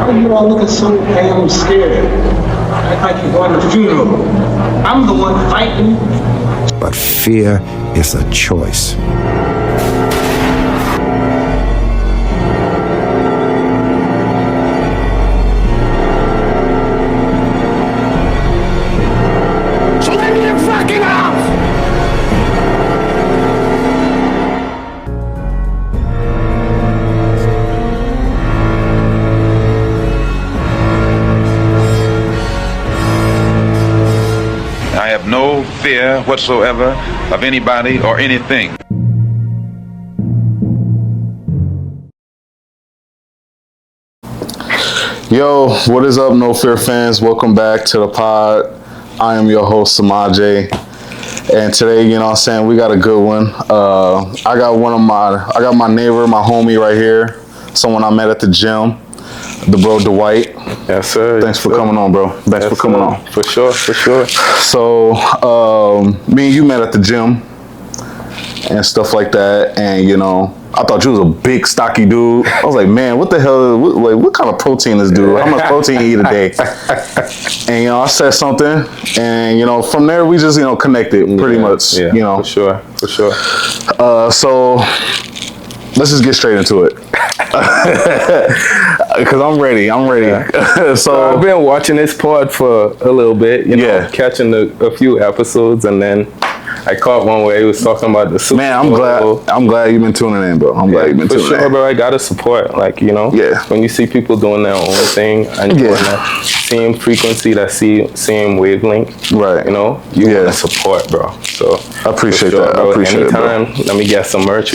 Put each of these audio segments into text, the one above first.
Why are you all looking so damn scared? Act like you're going to a funeral. I'm the one fighting. But fear is a choice. So let me the fucking house! I have no fear whatsoever of anybody or anything. Yo, what is up, No Fear fans? Welcome back to the pod. I am your host, Semaj. And today, you know what I'm saying, we got a good one. I got my neighbor, my homie right here, someone I met at the gym, the bro Dwight. Yes, sir. Thanks for coming on, bro. Thanks for coming on. For sure. So, me and you met at the gym and stuff like that. And, you know, I thought you was a big, stocky dude. I was like, man, what the hell? What kind of protein this dude? How much protein he eat a day? And, you know, I said something. And, you know, from there, we just, you know, connected pretty much. Yeah, you know. For sure. So, let's just get straight into it. Because I'm ready. Yeah. So I've been watching this pod for a little bit, you know, catching a few episodes, and then I caught one where he was talking about the Super Bowl. I'm glad you've been tuning in, bro. I'm glad you've been tuning in. For sure, bro. I gotta support, like, you know, when you see people doing their own thing and doing that same frequency, that same wavelength, right? You know, you wanna support, bro. So I appreciate that. Bro. I appreciate Anytime, it, bro. Let me get some merch.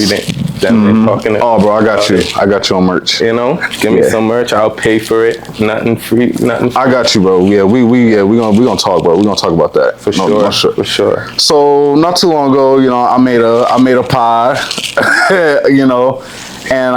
Then talking. Oh, bro, I got you. I got you on merch. You know, give me some merch. I'll pay for it. Nothing free. I got you, bro. Yeah, we gonna talk, bro. We gonna talk about that for sure. So not too long ago, you know, I made a pod, you know, and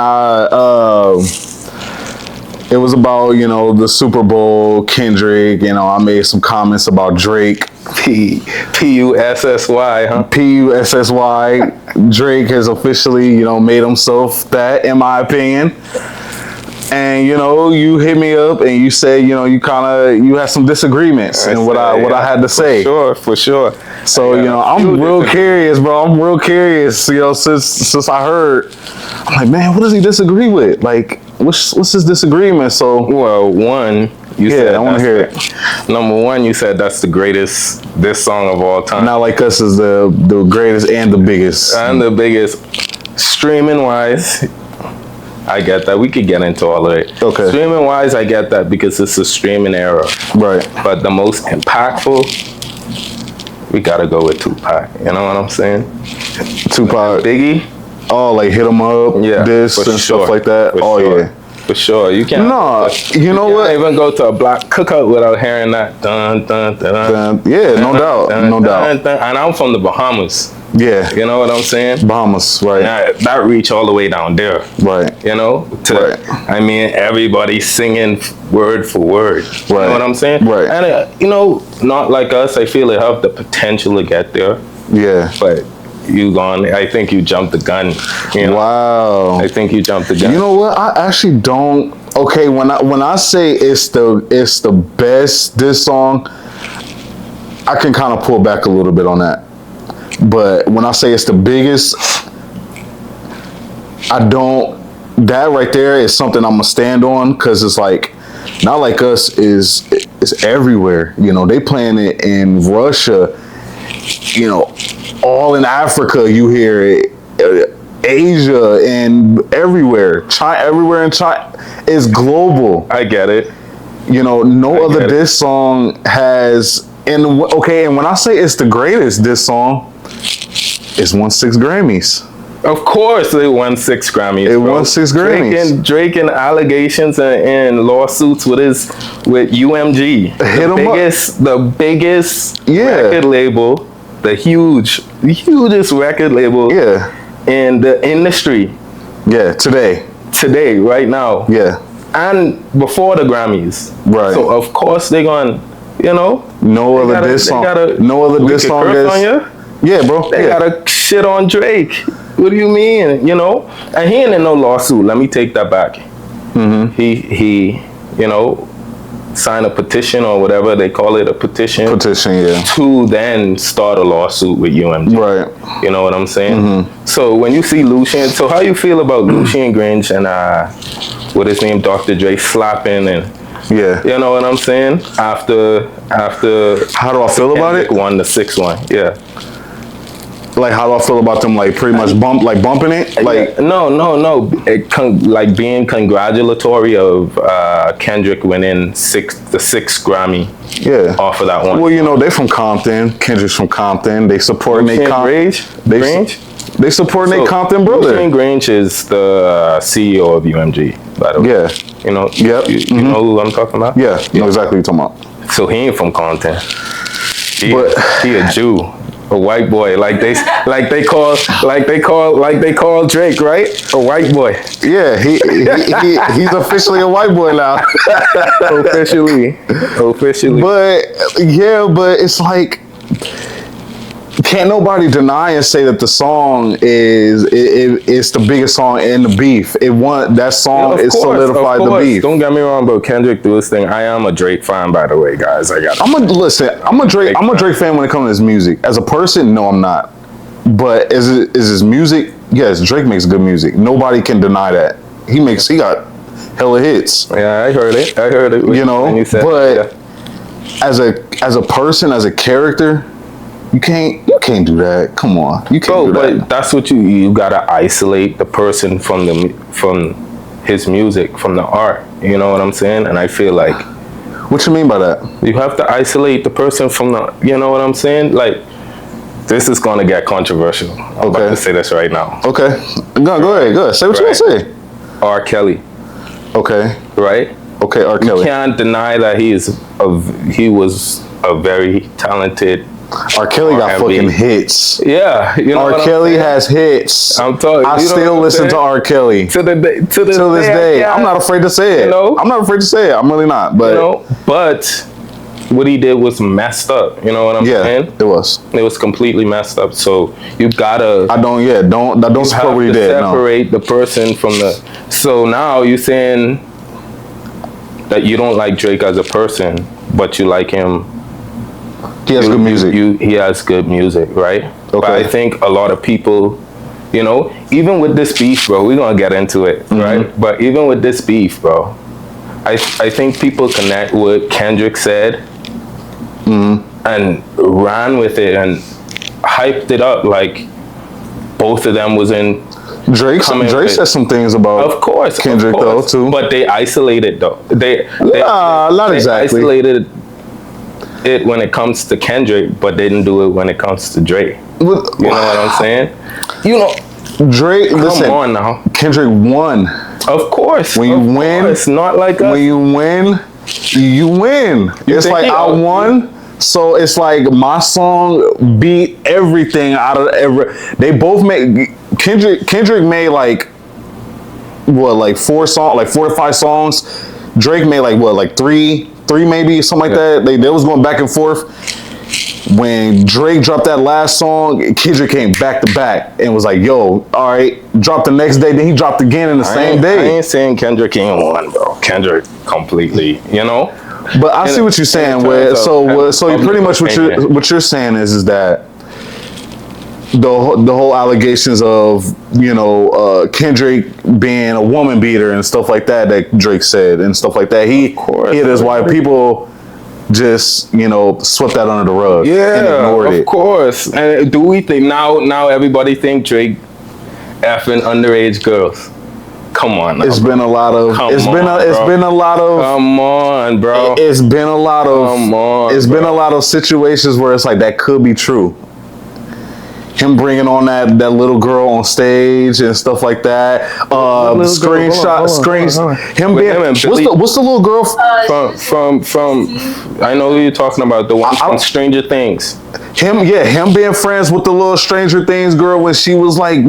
it was about, you know, the Super Bowl, Kendrick. You know, I made some comments about Drake. P-U-S-S-Y, huh? P-U-S-S-Y. Drake has officially, you know, made himself that, in my opinion. And, you know, you hit me up and you said, you know, you had some disagreements in what I had to say. For sure. So, you know, I'm real curious, bro. I'm real curious, you know, since I heard. I'm like, man, what does he disagree with? Like, what's his disagreement? So, well, one, you said, I want to hear it. Number one, you said that's the greatest diss song of all time. Not Like Us is the greatest and the biggest. And the biggest. Streaming wise, I get that. We could get into all of it. Okay. Streaming wise, I get that because it's a streaming era. Right. But the most impactful, we gotta go with Tupac. You know what I'm saying? Tupac. Biggie. Oh, like Hit 'Em Up, this and stuff like that. For sure. You can't. No, you know what? You can't even go to a black cookout without hearing that. Dun, dun, dun, dun, yeah, no doubt. No doubt. And I'm from the Bahamas. Yeah. You know what I'm saying? Bahamas, right. That reach all the way down there. Right. You know? I mean, everybody singing word for word. Right. You know what I'm saying? Right. And, you know, Not Like Us, I feel it have the potential to get there. Yeah. But I think you jumped the gun. You know? Wow. I think you jumped the gun. You know what? I actually don't. Okay, when I say it's the best diss song, I can kind of pull back a little bit on that. But when I say it's the biggest, I don't. That right there is something I'm gonna stand on, because it's like, Not Like Us is everywhere. You know, they playing it in Russia. You know, all in Africa, you hear it. Asia and everywhere. Everywhere in China. It's global. I get it. You know, no other diss song has. And when I say it's the greatest diss song, it's won 6 Grammys. Of course, it won 6 Grammys. It won 6 Grammys. Drake and allegations and lawsuits with UMG. The biggest record label, the hugest record label in the industry. Yeah, today, right now. Yeah. And before the Grammys. Right. So of course they're going, you know. No other diss song is. Yeah, bro. They gotta shit on Drake. What do you mean? You know? And he ain't in no lawsuit. Let me take that back. Mm-hmm. He sign a petition or whatever they call it, a petition. Yeah. To then start a lawsuit with UMG. Right. You know what I'm saying? Mm-hmm. So when you see Lucien, so how you feel about Lucien Grange and what his name, Dr. Dre slapping and you know what I'm saying? After how do I feel about it? Won the 6-1. Yeah. Like, how do I feel about them, like, pretty much bumping it? Like, no. Like, being congratulatory of Kendrick winning the 6th Grammy. Yeah. Off of that one. Well, they from Compton. Kendrick's from Compton. They supporting their Grange. They supporting their Compton brother. Lucien Grange is the CEO of UMG, by the way. Yeah. You know. Yep. You know who I'm talking about? Yeah. You know exactly what you're talking about. So he ain't from Compton. He a Jew. A white boy, like they call Drake, right? A white boy. Yeah, he's officially a white boy now. Officially. But it's like, can't nobody deny and say that the song is the biggest song in the beef. That song is solidified the beef. Don't get me wrong, bro. Kendrick do his thing. I am a Drake fan, by the way, guys. I'm a Drake fan when it comes to his music. As a person, no, I'm not. But is his music? Yes, Drake makes good music. Nobody can deny that. He got hella hits. Yeah, I heard it. When you said, as a person, as a character, you can't do that. Come on, you can't do that. But that's what you gotta isolate the person from his music, from the art. You know what I'm saying? And I feel like, what you mean by that? You have to isolate the person from the. You know what I'm saying? Like, this is gonna get controversial. I'm about to say this right now. Okay, go ahead. Say what you want to say. R. Kelly. Okay. Right. Okay, R. Kelly. You can't deny that he was a very talented. R. Kelly got fucking hits. Yeah, R. Kelly has hits. I'm talking. I still listen to R. Kelly to this day. I'm not afraid to say it. I'm not afraid to say it. I'm really not. But but what he did was messed up. You know what I'm saying? It was. It was completely messed up. So you gotta. I don't support what he did. Separate the person from the. So now you're saying that you don't like Drake as a person, but you like him. He has good music. He has good music, right? Okay. But I think a lot of people, even with this beef, bro, we're gonna get into it, right? But even with this beef, bro, I think people connect what Kendrick said and ran with it and hyped it up like both of them was in. Drake said some things about Kendrick though too. But they isolated though. Not exactly. Isolated it when it comes to Kendrick, but they didn't do it when it comes to Drake. You know what I'm saying? Drake. Listen, come on now. Kendrick won. Of course. When you win, it's not like us. When you win, you win. It's like I won. So it's like my song beat everything out of They both made Kendrick made like 4 to 5 songs. Drake made like 3 maybe, something like that. They was going back and forth. When Drake dropped that last song, Kendrick came back to back and was like, yo, all right, dropped the next day, then he dropped again in the same day. I ain't saying Kendrick ain't won, bro. Kendrick completely, But I see what you're saying. So pretty much what you're saying is that the whole allegations of Kendrick being a woman beater and stuff like that Drake said and stuff like that, he hit his wife. People just swept that under the rug and ignored it. Of course. And do we think now everybody think Drake effing underage girls? Come on now. It's been a lot of Come on, bro. It's been a lot of situations where it's like that could be true. Him bringing on that little girl on stage and stuff like that. What's the little girl from I know who you're talking about, the one from Stranger Things. Him being friends with the little Stranger Things girl when she was like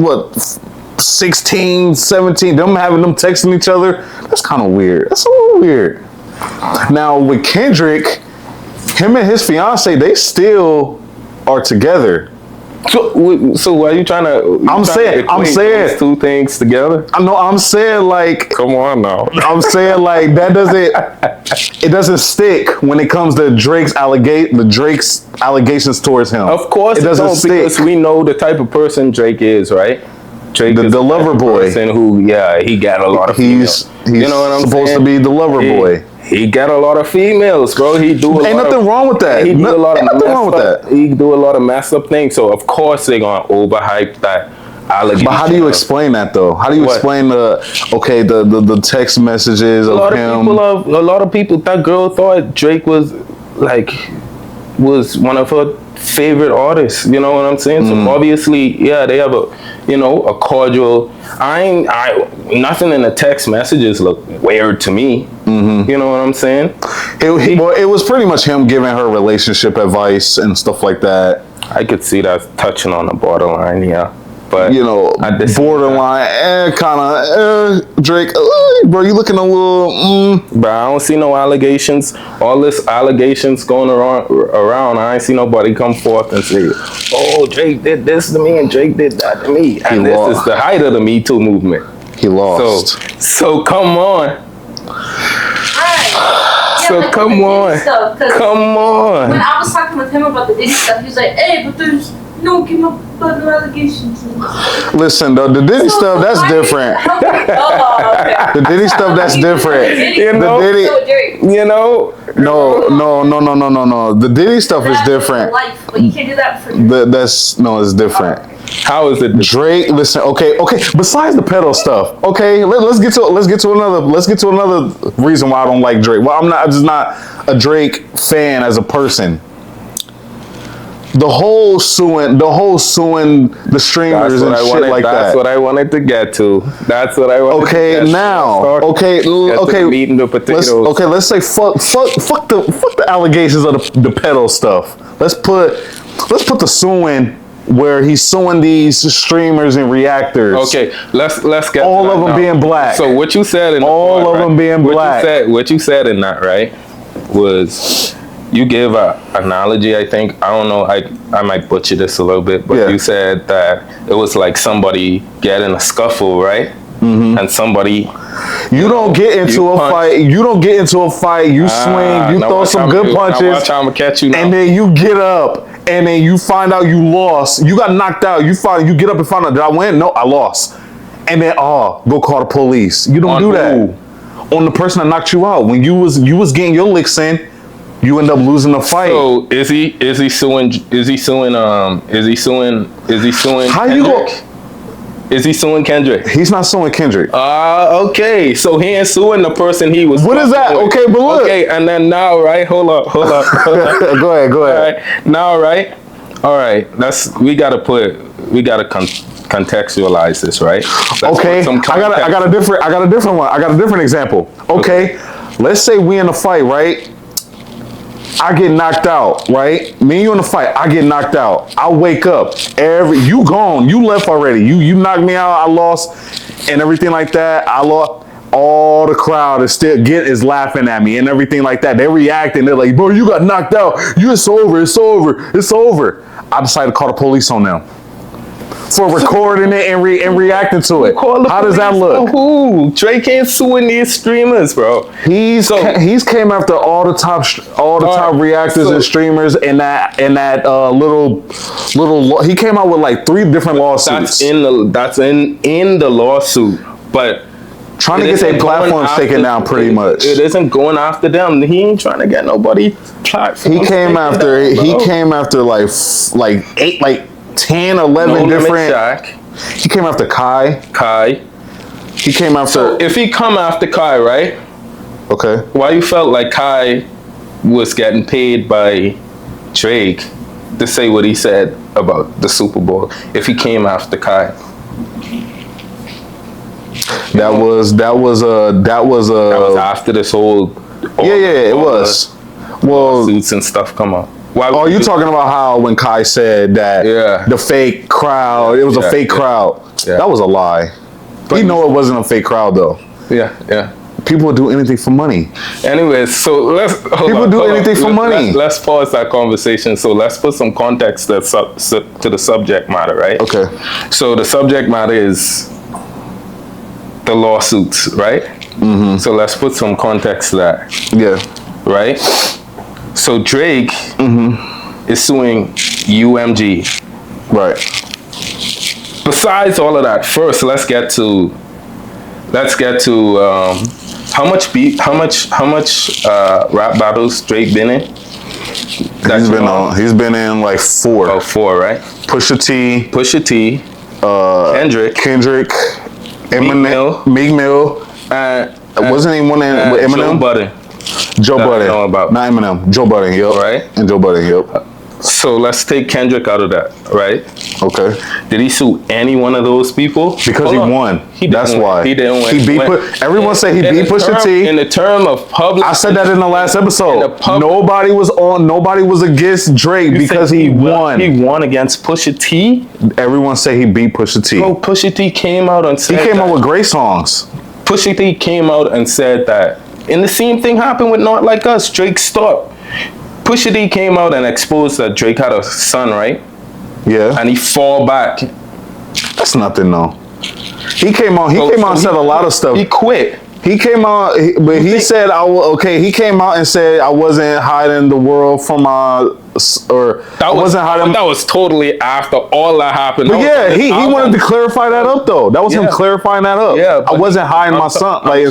16, 17, them having them texting each other. That's kind of weird. That's a little weird. Now with Kendrick, him and his fiance, they still are together. So why are you trying to? I'm saying those two things together. I'm saying like. Come on now. I'm saying like that doesn't stick when it comes to Drake's allegations towards him. Of course it doesn't stick because we know the type of person Drake is, right? Drake is the lover boy. Person who, he got a lot of females. He's you know what I'm supposed saying? to be the lover boy. He got a lot of females, bro. Ain't nothing wrong with that. He do a lot of nothing wrong with that. He do a lot of messed up things. So of course they're gonna overhype that allegation. But how do you explain that though? How do you explain the text messages of him? A lot of people. That girl thought Drake was one of her favorite artists. You know what I'm saying? So obviously, they have a cordial. Nothing in the text messages look weird to me. You know what I'm saying? It was pretty much him giving her relationship advice and stuff like that. I could see that touching on the borderline, but borderline, kind of Drake. Bro, you looking a little. But I don't see no allegations. All this allegations going around. I ain't see nobody come forth and say, "Oh, Drake did this to me and Drake did that to me." And this is the height of the Me Too movement. He lost. So come on. Yeah, So like come on. Come on. When I was talking with him about the Diddy stuff, he was like, "Hey, but there's no allegations." Listen, though, the Diddy stuff, that's different. Okay. The Diddy stuff, that's different. No. The Diddy stuff is different. Life, but you can't do that for it's different. How is it different? Drake, listen, okay. Besides the pedo stuff, okay, let's get to another reason why I don't like Drake. Well, I'm just not a Drake fan as a person. The whole suing the streamers and shit like that. That's what I wanted to get to. That's what I wanted to get to. Okay, meat and the potatoes. Let's say fuck the allegations of the pedo stuff. Let's put the suing where he's suing these streamers and reactors. Okay, let's get all of them being black. So what you said in all of them being black. What you said in that, right, was you gave an analogy. I think I don't know. I might butcher this a little bit, but you said that it was like somebody getting a scuffle, right? And somebody. You don't get into a fight. You don't get into a fight. You swing. You throw some good punches. Now watch how I'm gonna catch you now. And then you get up. And then you find out you lost. You got knocked out. You get up and find out, did I win? No, I lost. And then go call the police. You don't do that. On the person that knocked you out. When you was getting your licks in, you end up losing the fight. So is he suing How Kendrick? you go? Is he suing Kendrick? He's not suing Kendrick. Okay. So he ain't suing the person he was. What is that? With. Okay, but look. Okay, and then now, right? Hold up. Go ahead. All right. Now, right? All right. We gotta contextualize this, right? Okay. I got a different one. I got a different example. Okay. Let's say we in a fight, right? I get knocked out, right? Me and you in a fight, I get knocked out. I wake up. You gone. You left already. You knocked me out. I lost and everything like that. I lost. All the crowd is laughing at me and everything like that. They're reacting. They're like, bro, you got knocked out. It's over. I decided to call the police on them for recording it and reacting to it. How does that look? Who? Drake ain't suing these streamers, bro. He's came after all the top reactors and streamers and that little. He came out with like 3 different lawsuits. That's in the lawsuit, but trying to get their platforms taken down, pretty much. It isn't going after them. He ain't trying to get nobody platforms. He came after like 10, 11 different. He came after Kai. He came after. So if he come after Kai, right? Okay. Why you felt like Kai was getting paid by Drake to say what he said about the Super Bowl? If he came after Kai. That was after this whole. It was. Well, suits and stuff come up. You talking about how when Kai said that the fake crowd, it was a fake crowd. Yeah. That was a lie. But you know it wasn't a fake crowd though. Yeah. People do anything for money. Anyways, so let's People do anything for money. Let's pause that conversation. So let's put some context to the subject matter, right? Okay. So the subject matter is the lawsuits, right? Mm-hmm. So let's put some context to that. Yeah. Right? So Drake is suing UMG. Right. Besides all of that, first let's get to how much rap battles Drake been in? He's been in like 4. Oh, 4, right? Pusha T, Kendrick, Eminem, Meek Mill. Wasn't he one in with Eminem? Joe Budden. Not Eminem. Joe Budden, yep. Right. And Joe Budden, yep. So let's take Kendrick out of that, right? Okay. Did he sue any one of those people? Because he won. That's why. He didn't win. He beat. Everyone said he beat Pusha T. In the term of public, I said that in the last episode. Nobody was against Drake because he won. He won against Pusha T. Everyone said he beat Pusha T. Bro, Pusha T came out and said he came out with great songs. Pusha T came out and said that, and the same thing happened with Not Like Us. Drake stopped. Pusha T came out and exposed that Drake had a son, right? Yeah. And he fall back. That's nothing, though. He came out and said a lot of stuff. He quit. He came out, but he said, he came out and said, I wasn't hiding the world from That was totally after all that happened. But yeah, he wanted to clarify that up, though. That was him clarifying that up. Yeah, I wasn't hiding my son, like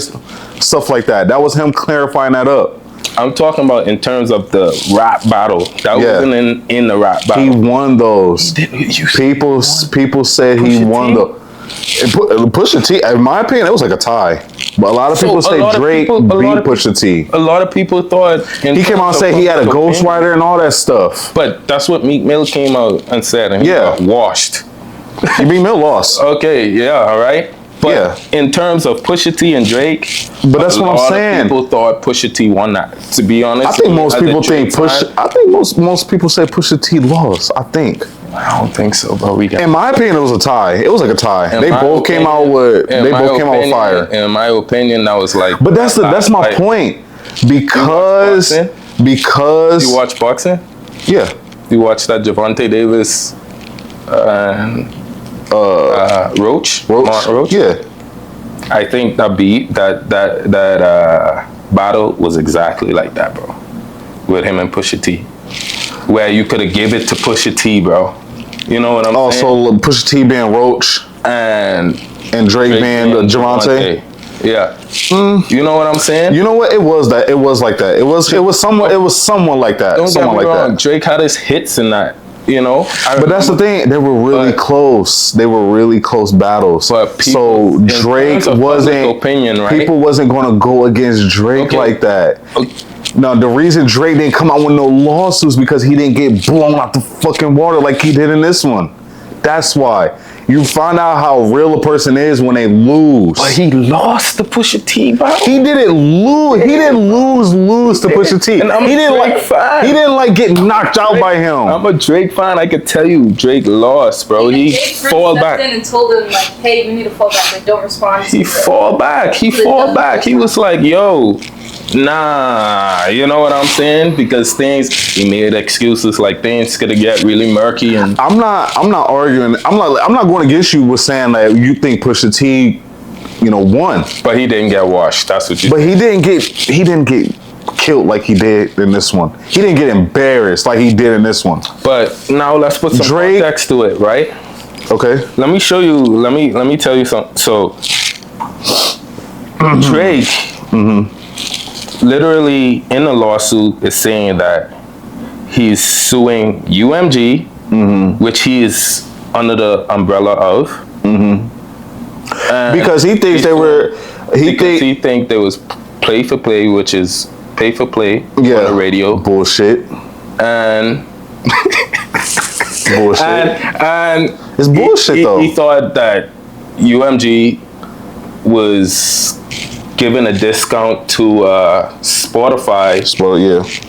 stuff like that. That was him clarifying that up. I'm talking about in terms of the rap battle. That wasn't in the rap battle. He won those. People said he won the. Pusha T, in my opinion, it was like a tie. But a lot of people say Drake beat Pusha T. A lot of people thought he came out and said he had a ghostwriter and all that stuff. But that's what Meek Mill came out and said, and he got washed. Meek Mill lost. Okay, yeah, all right. But in terms of Pusha T and Drake, but that's what I'm saying. People thought Pusha T won that. To be honest, I think most people think most people say Pusha T lost. I think. I don't think so, bro. In my opinion, it was a tie. It was like a tie. They both came out with fire. In my opinion, that was like. But that's my point. Because you watch boxing? Yeah. You watch that Javante Davis and Roach? Mark Roach? Yeah. I think that battle was exactly like that, bro. With him and Pusha T. Where you could have gave it to Pusha T, bro. You know what I'm saying? So Pusha T being Roach and Drake being Javante. Yeah. You know what I'm saying? You know what? It was like that. It was someone like that. Don't get me wrong. Drake had his hits in that. You know, but that's the thing. They were really close. They were really close battles. But so Drake wasn't. Opinion, right? People wasn't going to go against Drake like that. Now the reason Drake didn't come out with no lawsuits because he didn't get blown out the fucking water like he did in this one. That's why. You find out how real a person is when they lose. But he lost to Pusha T, bro. He didn't lose. He didn't lose to Pusha T. And he didn't get knocked out by him. I'm a Drake fan. I could tell you, Drake lost, bro. He fall back. And told him like, hey, we need to fall back. Like, don't respond. He fall back. He was like, yo. Nah, you know what I'm saying? Because he made excuses like things could get really murky. And I'm not arguing. I'm not going against you with saying that you think Pusha T, won. But he didn't get washed. That's what you. But he didn't get killed like he did in this one. He didn't get embarrassed like he did in this one. But now let's put some context to it, right? Okay. Let me show you. Let me tell you something. So Drake. Literally in the lawsuit is saying that he's suing UMG, which he is under the umbrella of, because he thinks he think there was play for play, which is pay for play on the radio. Bullshit. And bullshit. And it's bullshit though. He thought that UMG was giving a discount to Spotify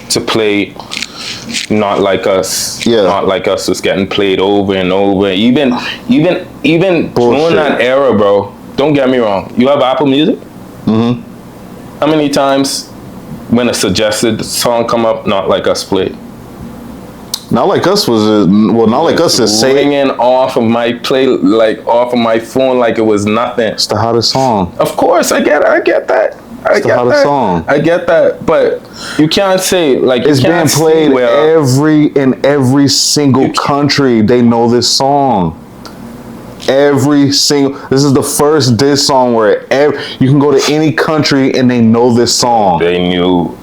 to play Not Like Us. Yeah. Not Like Us was getting played over and over. Even during that era, bro. Don't get me wrong. You have Apple Music? How many times when a suggested song come up, Not Like Us played? Not Like Us Not Like Us is ringing off of my off of my phone like it was nothing. It's the hottest song. Of course, I get that. It's the hottest song. I get that, but you can't say like it's being played in every single country. They know this song. This is the first diss song where you can go to any country and they know this song. They knew.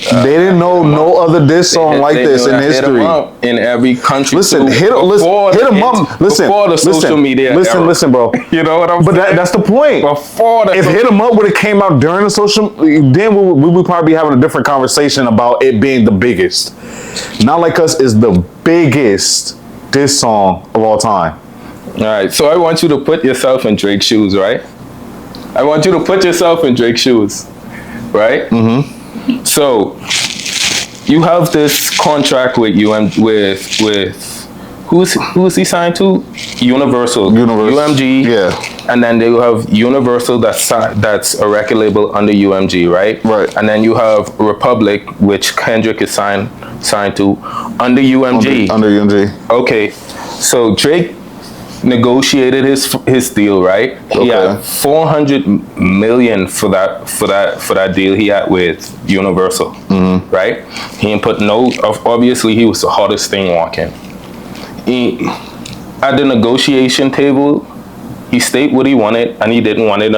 They didn't know no other diss song like this in history. In every country. Listen, hit them up. Listen, before the social media. Listen, bro. You know what I'm saying? But that's the point. If Hit 'em Up would have came out during the social, then we would probably be having a different conversation about it being the biggest. Not Like Us is the biggest diss song of all time. All right, so I want you to put yourself in Drake's shoes, right? I want you to put yourself in Drake's shoes, right? Mm-hmm. So you have this contract with who's he signed to? Universal. UMG. Yeah. And then they have Universal that's a record label under UMG, right? Right. And then you have Republic, which Kendrick is signed to under UMG. Under UMG. Okay. So Drake negotiated his deal, right? He had $400 million for that deal he had with Universal, right? He didn't put obviously he was the hottest thing walking. At the negotiation table, he stated what he wanted, and he didn't want it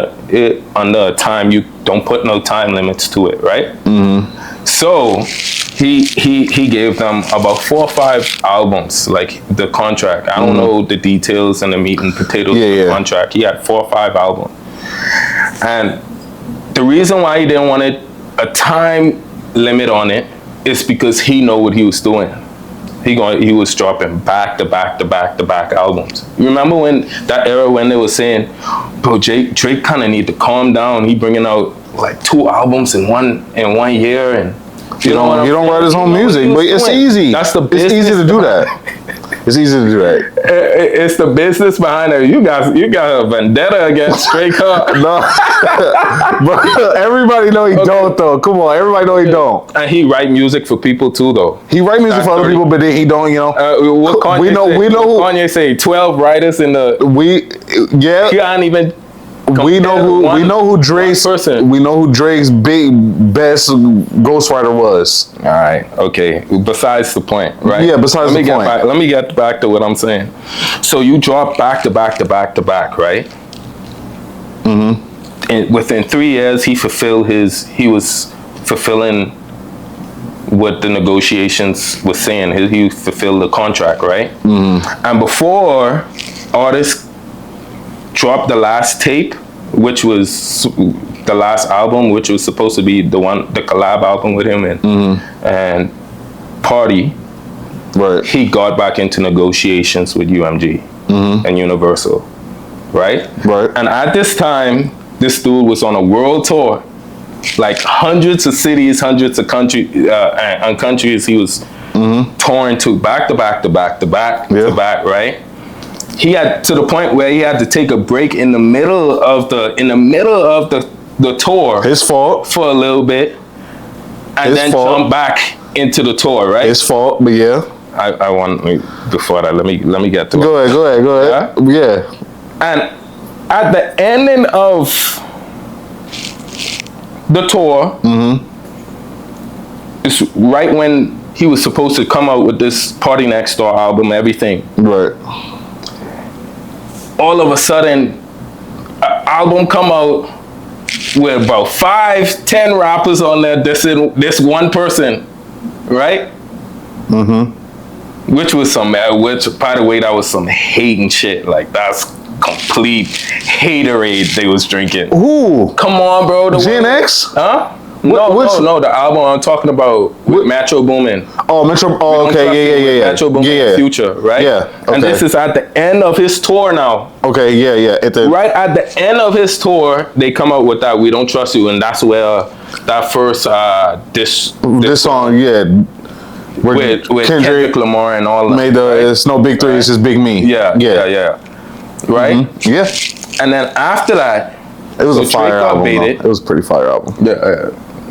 under a time. You don't put no time limits to it, right? So he gave them about 4 or 5 albums, like the contract. I don't know the details and the meat and potatoes of the contract. He had 4 or 5 albums. And the reason why he didn't want a time limit on it is because he know what he was doing. He was dropping back to back albums. You remember when that era when they were saying, bro, Drake kind of need to calm down. He bringing out like 2 albums in one year, and you don't write his own music, but it's easy. That's the business. It's easy to do that. It's easy to do that. It's the business behind it. You got a vendetta against Drake, huh? No, but everybody know he don't though. Come on, everybody know he don't. And he write music for people too, though. He write music for other people, but then he don't. You know, what Kanye we know. Kanye say 12 writers in the. He can't even. We know who Drake's big best ghostwriter was. All right, okay. Besides the point, right? Yeah, besides the point. Let me get back to what I'm saying. So you drop back to back, right? Mm-hmm. And within 3 years, he was fulfilling what the negotiations was saying. He fulfilled the contract, right? Mm-hmm. And before artists dropped the last tape, which was the last album, which was supposed to be the collab album with him and Party. Right. He got back into negotiations with UMG and Universal, right? Right. And at this time, this dude was on a world tour, like hundreds of cities, hundreds of countries he was touring to back to back, right? He had to the point where he had to take a break in the middle of the tour. His fault. For a little bit, and then jump back into the tour, right? His fault, but yeah. I want before that. Let me get to it. Go ahead. Yeah. And at the ending of the tour, it's right when he was supposed to come out with this Party Next Door album, everything. Right. All of a sudden, an album come out with about 5-10 rappers on there. This one person, right? Which was which by the way, that was some hating shit. Like that's complete haterade they was drinking. Ooh, come on, bro. The GNX? Huh? No, the album I'm talking about with Metro Boomin. Oh, Metro. Oh, okay, yeah. Metro Boomin, Future, right? Yeah. Okay. And this is at the end of his tour now. Okay, yeah. Right at the end of his tour, they come out with that "We Don't Trust You," and that's where that first this song, yeah, with Kendrick Lamar and all that. Made it's no big three, it's just big me. Yeah. Right? Yeah. And then after that, It was So a fire Drake album. made though. it. It was a pretty fire album. Yeah,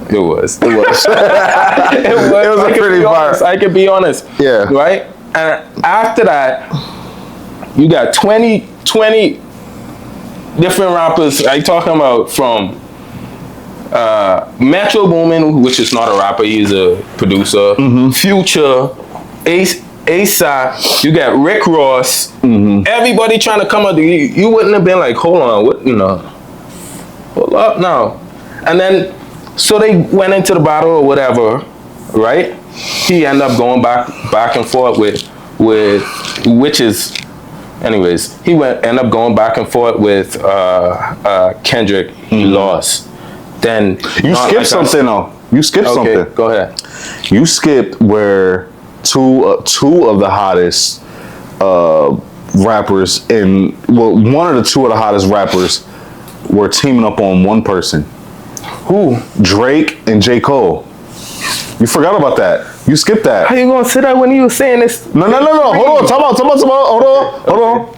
it was. It was. It was a pretty fire. I can be honest. Yeah. Right? And after that, you got 20 different rappers. I talking about from Metro Boomin, which is not a rapper, he's a producer. Future, ASAP, you got Rick Ross. Everybody trying to come up. You wouldn't have been like, hold on, what, hold up now. And then, so they went into the battle or whatever, right? He ended up going back and forth with anyways, he ended up going back and forth with Kendrick. He lost. Then You skipped something though. You skipped something. Okay, go ahead. You skipped where two of the hottest rappers one of the two of the hottest rappers were teaming up on one person. Who? Drake and J. Cole. You forgot about that. You skipped that. How you gonna say that when you were saying this? No. Hold on. Time out. Hold on.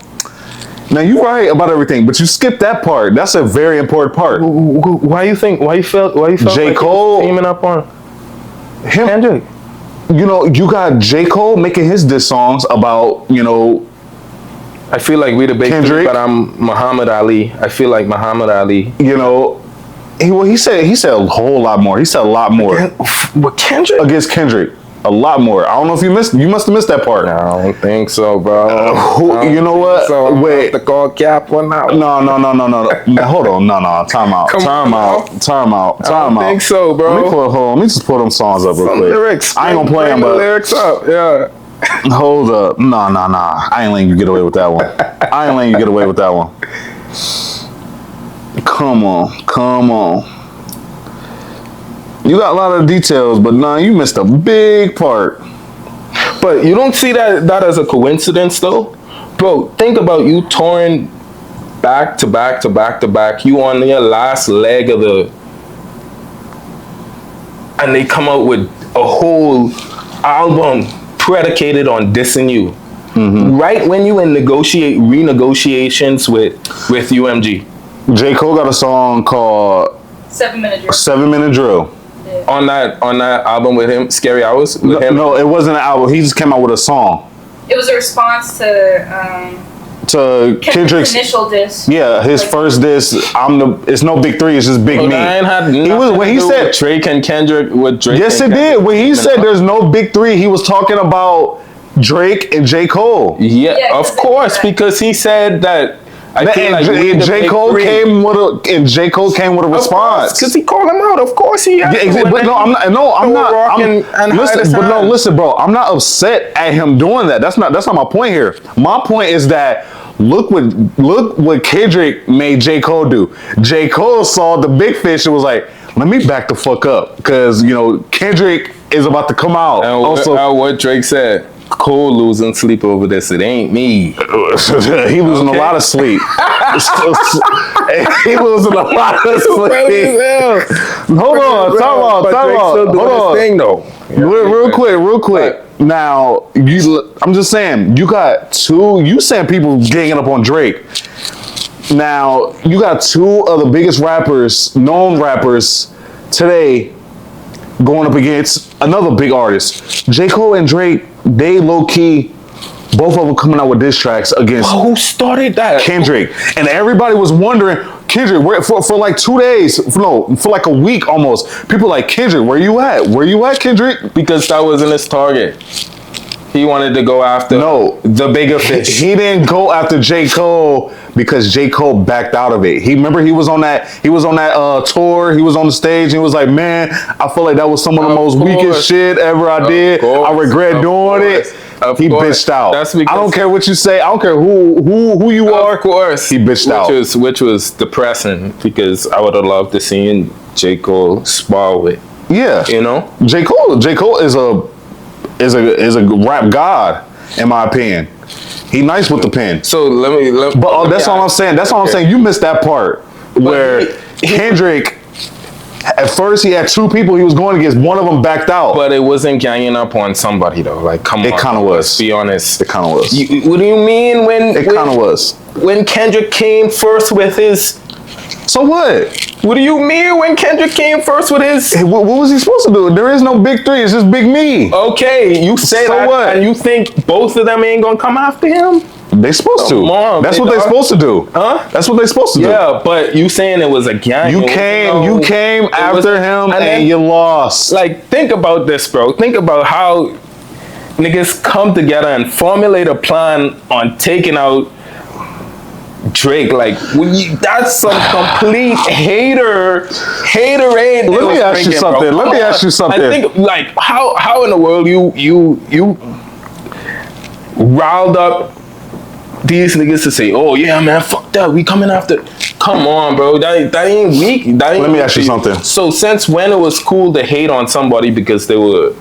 Now you right about everything, but you skipped that part. That's a very important part. Why you felt J. like Cole teaming up on him. Kendrick? You got J. Cole making his diss songs about, I feel like we the big Kendrick. three, but I'm Muhammad Ali. I feel like Muhammad Ali. He said a whole lot more. He said a lot more With Kendrick? against Kendrick. A lot more. I don't know if you must have missed that part. I don't think so, bro. You know what? Wait. The call cap one out. No. Hold on. No. Time out. Come on, I don't think so, bro. Let me just pull them songs up real Some quick. lyrics. I ain't gonna play them, Bring the but lyrics up. Yeah. hold up. No. I ain't letting you get away with that one. Come on. You got a lot of details, but you missed a big part. But you don't see that as a coincidence, though, bro. Think about you touring back to back. You on your last leg of and they come out with a whole album predicated on dissing you. Right when you in renegotiations with UMG. J. Cole got a song called 7 Minute Drill. 7 Minute Drill. On that album with him, Scary Hours with him. No, it wasn't an album. He just came out with a song It was a response to Kendrick's initial diss. Yeah, his first diss. It's no big three. It's just big me. That ain't had He was when he nothing to do said with Drake and Kendrick with Drake. Yes, and it Kendrick. did. When he said there's no big three, he was talking about Drake and J. Cole. Yeah, of 'cause course, because he said that. I feel like we the J. big Cole three. came with a response. Because he called him out. Of course he has. Yeah, exactly. But I'm not. Listen, bro. I'm not upset at him doing that. That's not my point here. My point is that look what Kendrick made J. Cole do. J. Cole saw the big fish and was like, let me back the fuck up, because Kendrick is about to come out. And what Drake said. Cole losing sleep over this. It ain't me. He losing a lot of sleep. He losing a lot of sleep. Hold on, time out. Hold on. Thing though. Real quick. Now, I'm just saying, you got two. You saying people ganging up on Drake. Now, you got two of the biggest known rappers today, going up against another big artist. J. Cole and Drake, they low-key, both of them coming out with diss tracks against Who started that? Kendrick. And everybody was wondering, Kendrick, for like 2 days, for like a week almost, people like, Kendrick, where you at? Kendrick? Because that wasn't his target. He wanted to go after the bigger fish. He didn't go after J. Cole because J. Cole backed out of it. He was on that tour, he was on the stage, and he was like, man, I feel like that was some of the most weakest shit ever I did. I regret doing it. He bitched out. That's because I don't care what you say. I don't care who you are. Of course. He bitched out. Which was depressing, because I would have loved to see J. Cole spar with. Yeah. J. Cole is a rap god, in my opinion. He nice with the pen. So let me But that's all I'm saying. That's all I'm saying. You missed that part where Kendrick, at first he had two people he was going against. One of them backed out. But it wasn't ganging up on somebody though. Like, come on. It kind of was. Let's be honest. It kind of was. What do you mean when? It kind of was. When Kendrick came first with his So what? What do you mean when Kendrick came first with his? Hey, what was he supposed to do? There is no big three. It's just Big Me. Okay, you say So that, what? and you think both of them ain't gonna come after him? They supposed to. Come on, That's big what they're dog. supposed to do. Huh? That's what they're supposed to do. Yeah, but you saying it was a gang. You It was, came it was- after him and you lost. Like, think about this, bro. Think about how niggas come together and formulate a plan on taking out Drake. Like, that's some complete haterade. Let me ask you something. Let me ask you something. I think, like, how in the world you riled up these niggas to say, oh yeah, man, fuck that, we coming after. Come on, bro, that ain't weak. That ain't Let me weak ask you to something. So since when it was cool to hate on somebody because they were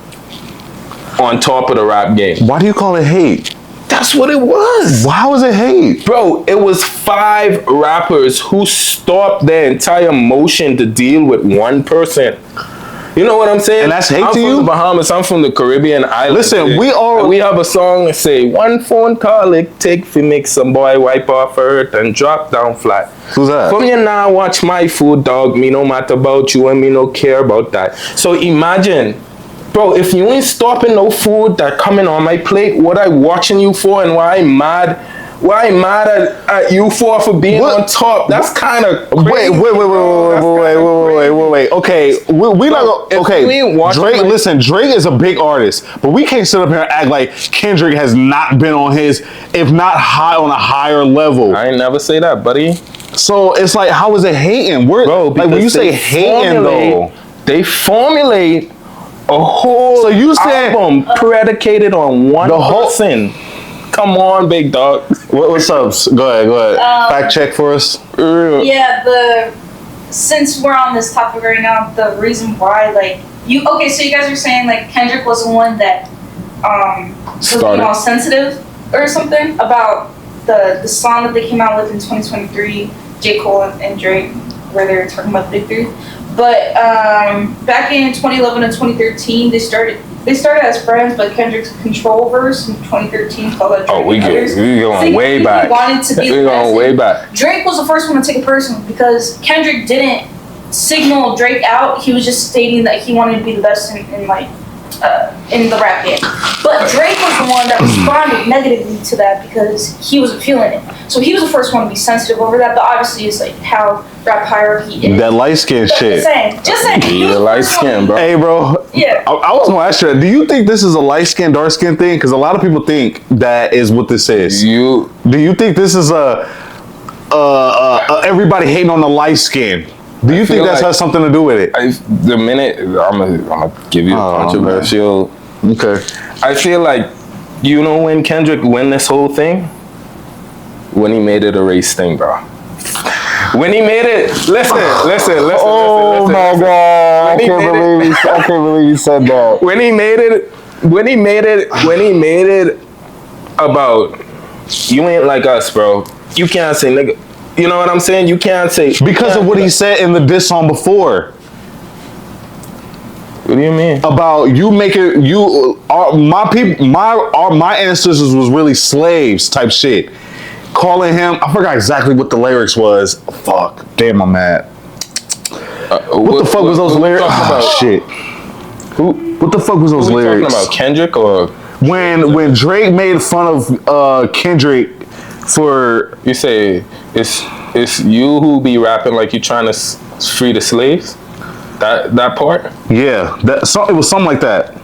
on top of the rap game? Why do you call it hate? That's what it was. Why was it hate? Bro, it was 5 rappers who stopped their entire motion to deal with one person. You know what I'm saying? And that's hate I'm to from you? the Bahamas. I'm from the Caribbean islands. Listen, we have a song that say, one phone call it take fi make some boy wipe off hurt and drop down flat. Who's that? From you now watch my food, dog. Me no matter about you and me no care about that. So imagine, bro, if you ain't stopping no food that coming on my plate, what I watching you for and why I'm mad at you for being What? on top? That's kind of Wait. Okay, we not Bro, gonna. if we ain't Okay, watching Drake. like- Listen, Drake is a big artist, but we can't sit up here and act like Kendrick has not been on his, if not high on a higher level. I ain't never say that, buddy. So it's like, how is it hating? We're Bro, like when because you say they hating though. they formulate a whole So you said- album predicated on one The whole- person. Come on, big dog. What's up? Go ahead. Fact check for us. Yeah, since we're on this topic right now, the reason why, like, so you guys are saying, like, Kendrick was the one that, was being all sensitive or something about the song that they came out with in 2023, J. Cole and Drake, where they were talking about Big Three. But, back in 2011 and 2013, they started as friends, but Kendrick's Control verse in 2013 called out Drake. Oh, we and others. going way back. He wanted to be We the going best. way back. Drake was the first one to take it personal because Kendrick didn't signal Drake out. He was just stating that he wanted to be the best in the rap game. But Drake was the one that responded negatively to that because he wasn't feeling it. So he was the first one to be sensitive over that. But obviously, it's like how rap hierarchy is. That light skin shit. Just saying. He was Yeah, the light first one skin, to- bro. Hey, bro. Yeah. I was gonna ask you that. Do you think this is a light skin, dark skin thing? Because a lot of people think that is what this is. Do you think this is a everybody hating on the light skin? Do you think feel that like- has something to do with it? The minute I'm gonna give you a Oh, controversial. Okay. I feel like, you know, when Kendrick win this whole thing, when he made it a race thing, bro. When he made it, listen. Oh my God! I When he can't believe you said that. When he made it about, you ain't like us, bro. You can't say nigga. You know what I'm saying? You can't say Because of what he said in the diss song before. What do you mean? About you making my ancestors was really slaves type shit. Calling him, I forgot exactly what the lyrics was. Fuck, damn, I'm mad. What the fuck was those lyrics? About? Shit. What the fuck was those Who we lyrics? talking about, Kendrick or When Drake made fun of Kendrick for, you say it's you who be rapping like you trying to free the slaves? That part? yeah, it was something like that.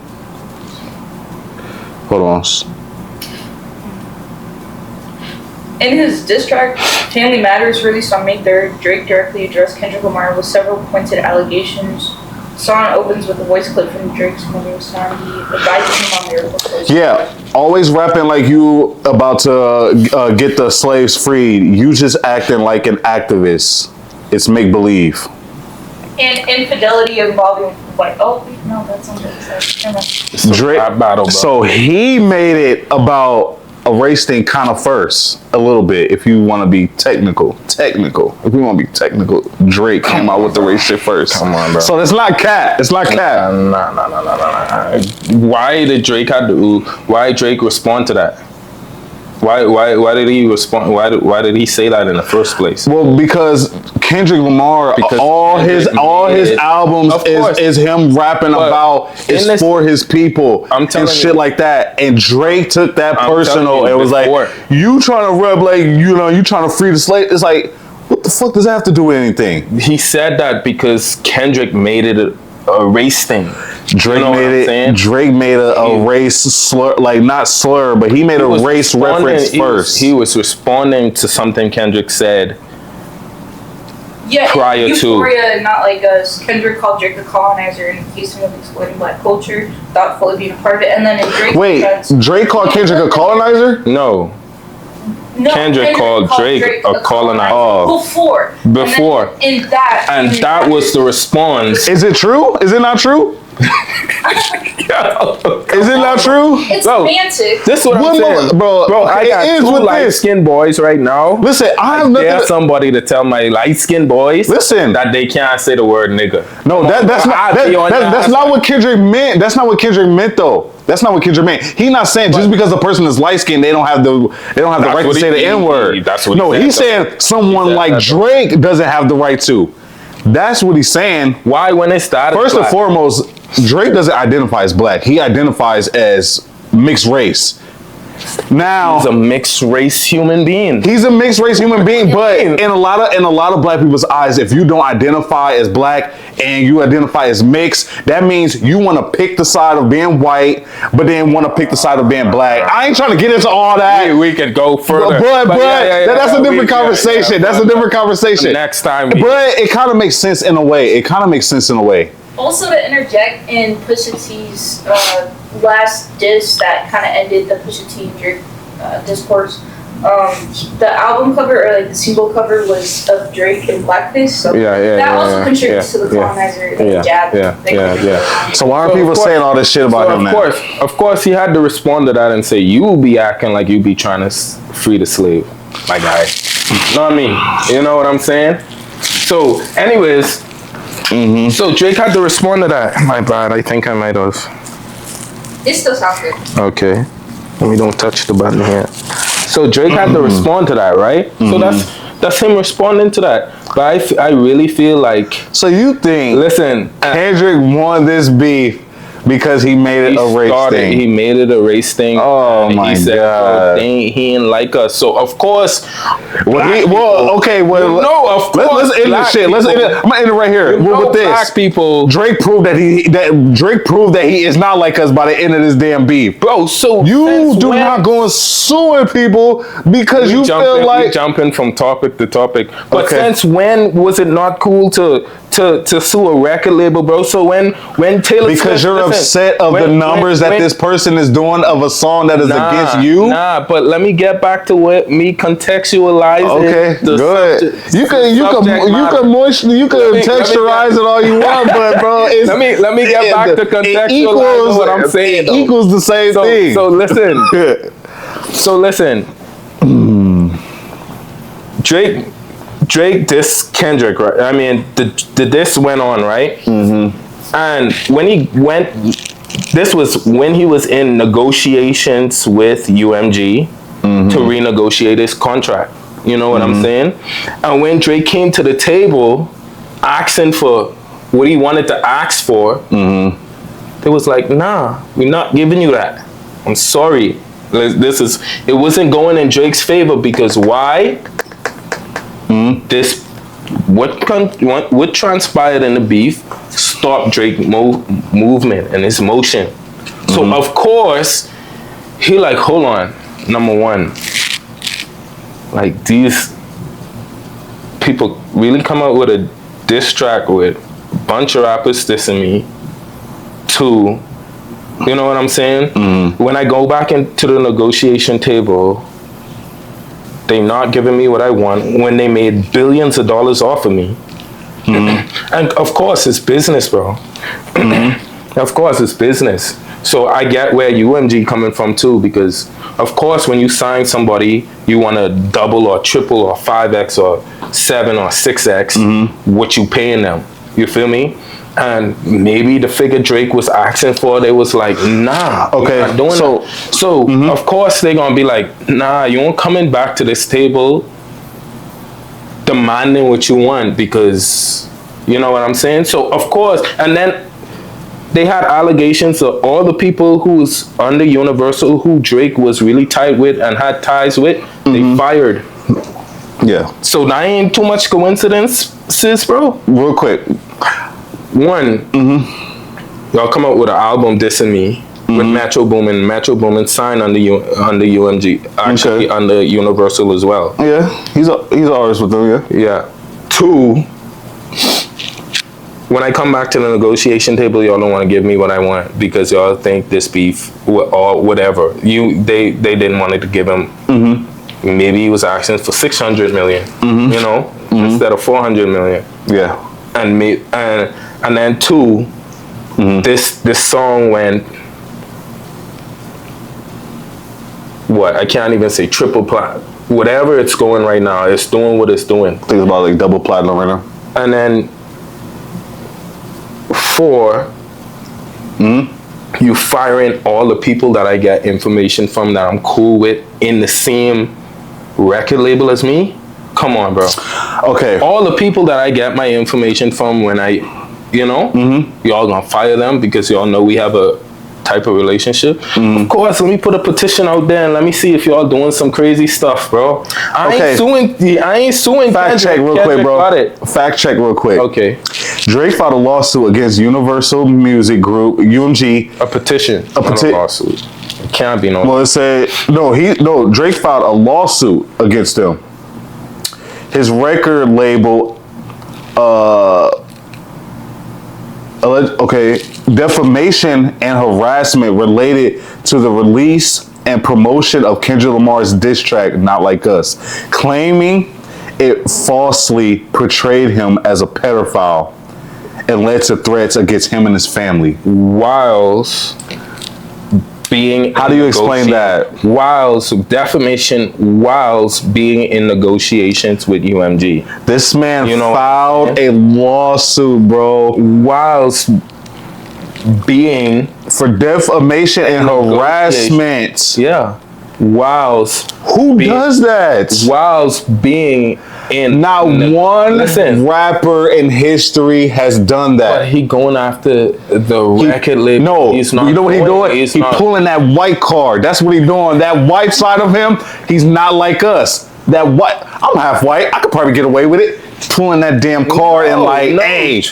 Hold on. In his diss track, Family Matters, released on May 3rd, Drake directly addressed Kendrick Lamar with several pointed allegations. The song opens with a voice clip from Drake's mother, Sandy, advising him on lyrical choices. Yeah, always rapping like you about to get the slaves freed. You just acting like an activist. It's make believe. And infidelity involving, like, oh, no, that's something never mind. Drake, rap battle, bro. so he made it about a race thing kind of first, a little bit. If you want to be technical. If we want to be technical, Drake came out with the race shit first. Come on, bro. So it's not cat. Nah. Why did Drake respond to that? Why did he respond? Why did he say that in the first place? Well, because Kendrick Lamar, Because all his Kendrick albums Of course. is him rapping But about in this- for his people I'm telling and shit you. like that. And Drake took that I'm personal telling you, and was before. like, "You trying to rub like you trying to free the slave?" It's like, what the fuck does that have to do with anything? He said that because Kendrick made it a race thing. Drake You know what I'm made it. saying? Drake made a race slur, like not slur, but he made a was race responding- reference first. He was responding to something Kendrick said. Yeah, prior to- Euphoria, not like us. Kendrick called Drake a colonizer and accused him of exploiting black culture, thoughtfully being a part of it. And then in Drake's Wait, defense, Drake called Kendrick a colonizer? No, no, Kendrick called Drake a colonizer. Oh. Before. Before. And then in that. and that was the response. Is it true? Is it not true? Is it not true? It's Bro, semantic. This is what I'm What saying, mo- bro, I it got is two with light this. skinned boys right now. Listen, I have I nothing. dare somebody to tell my light skinned boys Listen. that they can't say the word nigga. No, that's not I'll be on your that's ass. not what Kendrick meant. That's not what Kendrick meant though. That's not what Kendrick meant. He's not saying just because a person is light skinned, they don't have the That's right to what say the he- N word. that's what he No, said, he's though. saying someone He said like that, though. Drake doesn't have the right to. That's what he's saying. Why when it started? First and black? foremost, Drake doesn't identify as black. He identifies as mixed race. Now He's a mixed race human being. he's a mixed race human being, but in a lot of black people's eyes, if you don't identify as black and you identify as mixed, that means you want to pick the side of being white, but then want to pick the side of being black. I ain't trying to get into all that. We could go further. But that's a we- different conversation. That's a different conversation. Next time. But it kind of makes sense in a way. It kind of makes sense in a way. Also, to interject in Pusha T's last diss that kind of ended the Pusha T and Drake discourse, the album cover or like the single cover was of Drake in blackface. So that also contributes to the colonizer jab. So why are So, people of course- saying all this shit about him now? Of course, he had to respond to that and say, "You be acting like you be trying to free the slave, my guy." You know what I mean? You know what I'm saying? So, anyways, so Drake had to respond to that. My bad. I think I might have. It still sounds good. Okay. Let me don't touch the button here. So Drake had to respond to that, right? So that's him responding to that. But I really feel like, So you think listen, Kendrick won this beef because he made it a race thing? He made it a race thing. Oh and my he said, God. he ain't like us. So of course, Okay, well, no, of course, let's end this shit. Let's end it. I'm gonna end it right here with this. black people, Drake proved that he is not like us by the end of this damn beef. bro. So You since do when- not go and suing people because We you jumping- feel we like jumping from topic to topic. But Okay. since when was it not cool to sue a record label, bro? So when Taylor because Swift, you're listen, upset of the numbers that this person is doing of a song that is against you. Nah, but let me get back to what me contextualizing. Okay, the good. subject- You can texturize it all you want, but bro, it's, let me get back to contextualizing what I'm saying. It though. equals the same thing. So listen. So listen. Drake dissed Kendrick, right? I mean, the diss went on, right? Mm-hmm. And when he went, this was when he was in negotiations with UMG to renegotiate his contract. You know what I'm saying? And when Drake came to the table asking for what he wanted to ask for, they was like, nah, we're not giving you that. I'm sorry. It wasn't going in Drake's favor because why? What transpired in the beef stopped Drake movement and his motion. So of course, he like, hold on, number one, like these people really come out with a diss track with a bunch of rappers dissing me. Two, you know what I'm saying? When I go back into the negotiation table, they not giving me what I want when they made billions of dollars off of me. And of course, it's business, bro. Of course, it's business. So I get where UMG coming from too, because of course, when you sign somebody, you want to double or triple or 5x or 7 or 6x what you paying them. You feel me? And maybe the figure Drake was asking for, they was like, nah, Okay, we're not doing so- that. So of course they're gonna be like, nah, you ain't coming back to this table demanding what you want, because you know what I'm saying? So of course, and then they had allegations of all the people who's under Universal who Drake was really tight with and had ties with, they fired. Yeah. So that ain't too much coincidence, sis, bro. Real quick. One, y'all come out with an album dissing me with Metro Boomin. Metro Boomin signed under UMG, actually Okay. under Universal as well. Yeah, he's an artist with them. Yeah. Yeah. Two, when I come back to the negotiation table, y'all don't want to give me what I want because y'all think this beef or whatever. They didn't want to give him. Maybe he was asking for 600 million, you know, instead of 400 million. Yeah. And then two, this song went, what, I can't even say triple plat. Whatever it's going right now, it's doing what it's doing. I think it's about like double platinum right now. And then four, you firing all the people that I get information from that I'm cool with in the same record label as me. Come on, bro. Okay. All the people that I get my information from when I, you know, y'all gonna fire them because y'all know we have a type of relationship. Of course, let me put a petition out there and let me see if y'all doing some crazy stuff, bro. I ain't suing. Fact check real quick, Kendrick bro. got it. Fact check real quick. Okay. Drake filed a lawsuit against Universal Music Group, UMG. A petition. A not lawsuit. It can't be no. Well, it said Drake filed a lawsuit against them. His record label, defamation and harassment related to the release and promotion of Kendrick Lamar's diss track, Not Like Us, claiming it falsely portrayed him as a pedophile and led to threats against him and his family. Whilst being, how do you explain that? Whilst defamation, whilst being in negotiations with UMG. This man filed a lawsuit, bro, whilst being for defamation and harassment. Yeah. Whilst who does that? Whilst being in not one rapper in history has done that. But he going after the record label. No, he's not. You know what he doing? He's pulling that white card. That's what he doing. That white side of him, he's not like us. That white, I'm half white. I could probably get away with it. Pulling that damn card and hey,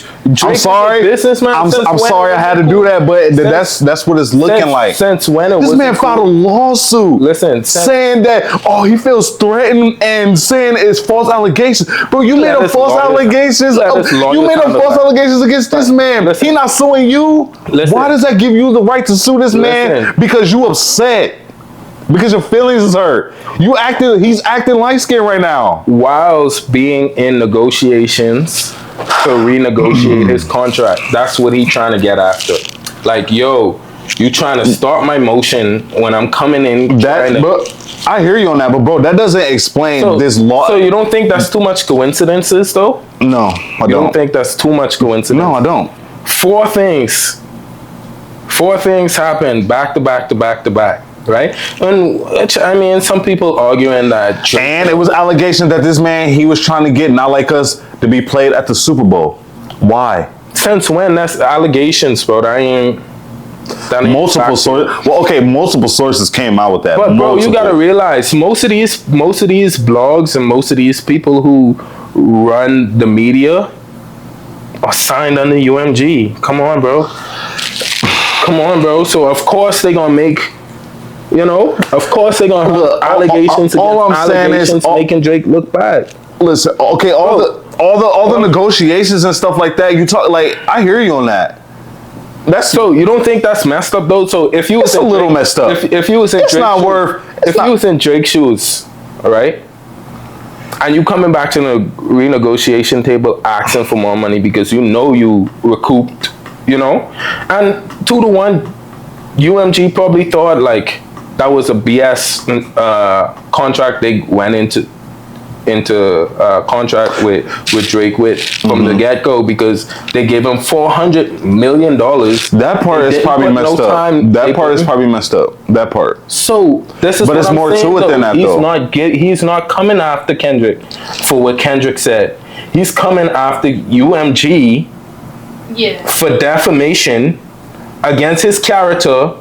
I'm sorry. Businessman. I'm sorry I had to do that, but that's what it's looking like. Since when this man filed a lawsuit, saying that he feels threatened and saying it's false allegations. Bro, you made up false allegations. You made up false allegations against this man. He not suing you. Why does that give you the right to sue this man? Because you upset. Because your feelings is hurt. He's acting light-skinned right now. Whilst being in negotiations to renegotiate his contract. That's what he trying to get after. Like, yo, you trying to start my motion when I'm coming in. I hear you on that, but bro, that doesn't explain this law. So you don't think that's too much coincidences, though? No, I don't. You don't think that's too much coincidence? No, I don't. Four things happened back to back to back to back. Right? And which, I mean, some people arguing that. And it was allegations that this man, he was trying to get Not Like Us to be played at the Super Bowl. Why? Since when? That's allegations, bro. That ain't multiple sources. Well, okay, multiple sources came out with that. But bro, you gotta realize most of these blogs and most of these people who run the media are signed under UMG. Come on, bro. So of course they're gonna make. Of course they're gonna have allegations against making Drake look bad. Listen, okay, all the negotiations and stuff like that. You talk like I hear you on that. So you don't think that's messed up though? So if you was a little messed up. If you was in it's Drake's not shoes, worth. If you was in Drake's shoes, all right, and you coming back to the renegotiation table asking for more money because you recouped, and 2-1, UMG probably thought like. That was a BS contract they went into into a contract with Drake with from the get go because they gave him $400 million. That part is probably messed up. That part is probably messed up. That part. So this is. But it's more to it than that, though. He's not coming after Kendrick for what Kendrick said. He's coming after UMG for defamation against his character.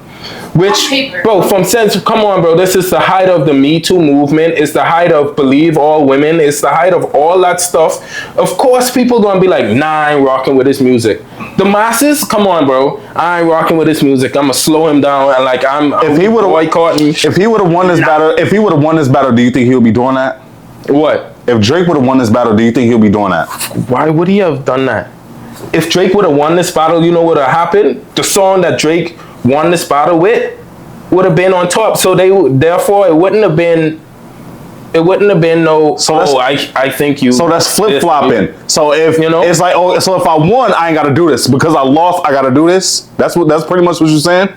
Which, bro, come on, bro. This is the height of the Me Too movement. It's the height of believe all women. It's the height of all that stuff. Of course, people gonna be like, nah, I ain't rocking with his music. The masses, come on, bro. I ain't rocking with his music. I'ma slow him down and like if he would have won this battle, do you think he'll be doing that? What? If Drake would have won this battle, do you think he'll be doing that? Why would he have done that? If Drake would have won this battle, you know what would have happened? The song that Drake won this battle with would have been on top. So therefore it wouldn't have been no. So I think you. So that's flip flopping. So if it's like, so if I won, I ain't got to do this because I lost. I got to do this. That's pretty much what you're saying.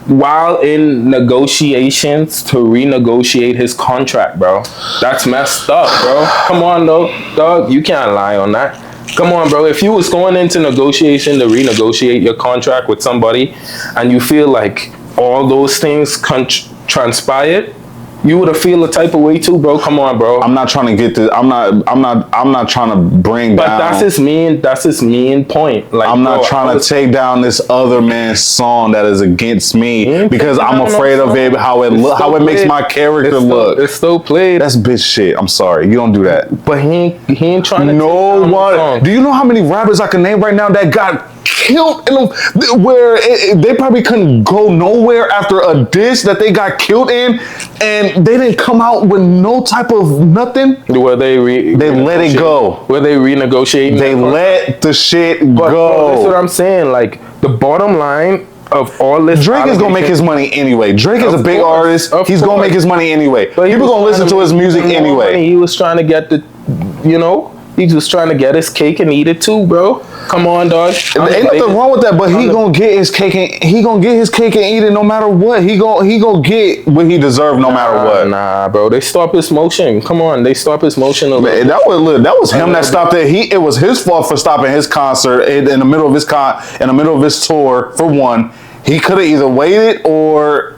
While in negotiations to renegotiate his contract, bro. That's messed up, bro. Come on, though, dog. You can't lie on that. Come on, bro. If you was going into negotiation to renegotiate your contract with somebody and you feel like all those things transpired, you would have feel the type of way too, bro. Come on, bro. I'm not trying to get this. I'm not trying to bring but down. But that's his mean point. Like, I'm not trying to take down this other man's song that is against me because I'm afraid of it. How it makes my character look. It's still played. That's bitch shit. I'm sorry. You don't do that. But he ain't trying to. No one. Do you know how many rappers I can name right now that got killed where they probably couldn't go nowhere after a diss that they got killed in, and they didn't come out with no type of nothing. Where they let it go. Where they renegotiating. They let the shit go. Bro, that's what I'm saying. Like the bottom line of all this. Drake is gonna make his money anyway. Drake is a big artist. He's gonna make his money anyway. People gonna listen to his music anyway. He was trying to get he was trying to get his cake and eat it too, bro. Come on, dog. Ain't nothing wrong with that, but he gonna get his cake and eat it no matter what. He gonna get what he desered no matter what. Nah, bro. They stop his motion. Come on, they stop his motion. Man, that was him that stopped it. It was his fault for stopping his concert in the middle of his tour. For one, he could have either waited or.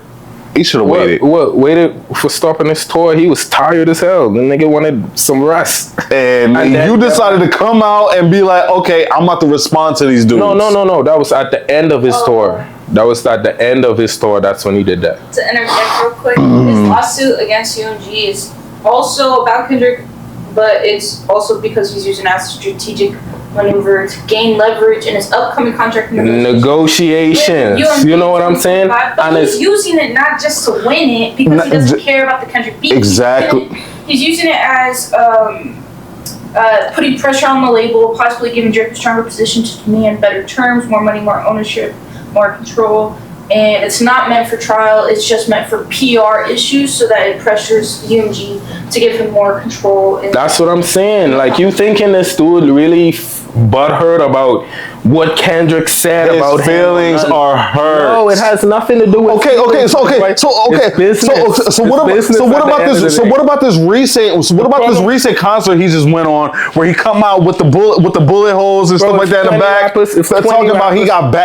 He should have waited. Waited for stopping his tour? He was tired as hell. The nigga wanted some rest. And you decided to come out and be like, okay, I'm about to respond to these dudes. No. That was at the end of his tour. That was at the end of his tour. That's when he did that. To interject real quick, his lawsuit against UMG is also about Kendrick, but it's also because he's using as a strategic maneuver to gain leverage in his upcoming contract negotiations. You know what I'm saying? But he's using it not just to win it because he doesn't care about the Kendrick beat. Exactly. He's using it as putting pressure on the label, possibly giving Drake a stronger position to demand better terms, more money, more ownership, more control. And it's not meant for trial. It's just meant for PR issues so that it pressures UMG to give him more control. That's what I'm saying. Like, you thinking this dude really butthurt about what Kendrick said about his feelings are hurt. No, it has nothing to do with. So what about this recent concert he just went on where he come out with the bullet holes and stuff like that in the back? Talking about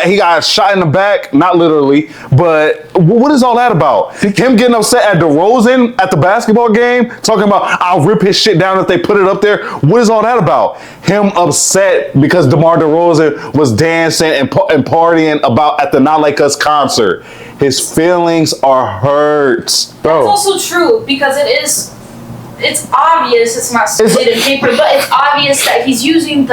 he got shot in the back, not literally, but what is all that about? Him getting upset at DeRozan at the basketball game, talking about I'll rip his shit down if they put it up there. What is all that about? Him upset because DeMar DeRozan was dancing and partying at the Not Like Us concert. His feelings are hurt. Bro. That's also true because it's obvious, it's not stated in paper, but it's obvious that he's using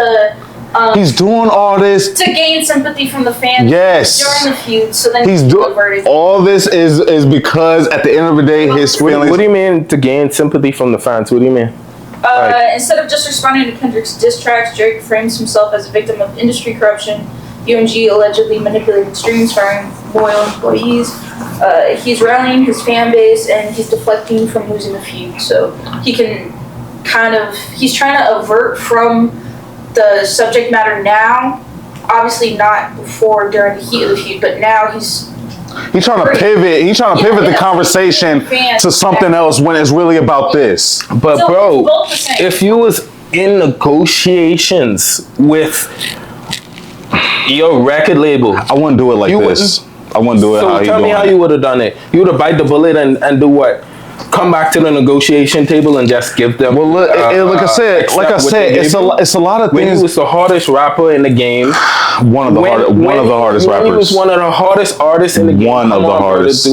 he's doing all this to gain sympathy from the fans during the feud. So then he's doing all this is because at the end of the day, his feelings. What do you mean to gain sympathy from the fans? What do you mean? Instead of just responding to Kendrick's diss tracks, Drake frames himself as a victim of industry corruption. UMG allegedly manipulated streams, firing loyal employees. He's rallying his fan base and he's deflecting from losing the feud. So he can he's trying to avert from the subject matter now. Obviously not before, during the heat of the feud, but now he's He's trying to pivot. He's trying to pivot the conversation to something else when it's really about this. But So, bro, both the same. if you was in negotiations with your record label, I wouldn't do it like You this. I wouldn't do it how so he tell me doing how it. you would have done it. You would have bite the bullet and do what? Come back to the negotiation table and just give them. Well, look, like I said, accept what they it's gave you? it's a lot of When he things. was the hardest rapper in the game, One of the hardest when he was rappers. one of the hardest artists in the game. One of Come the on, bro, hardest. The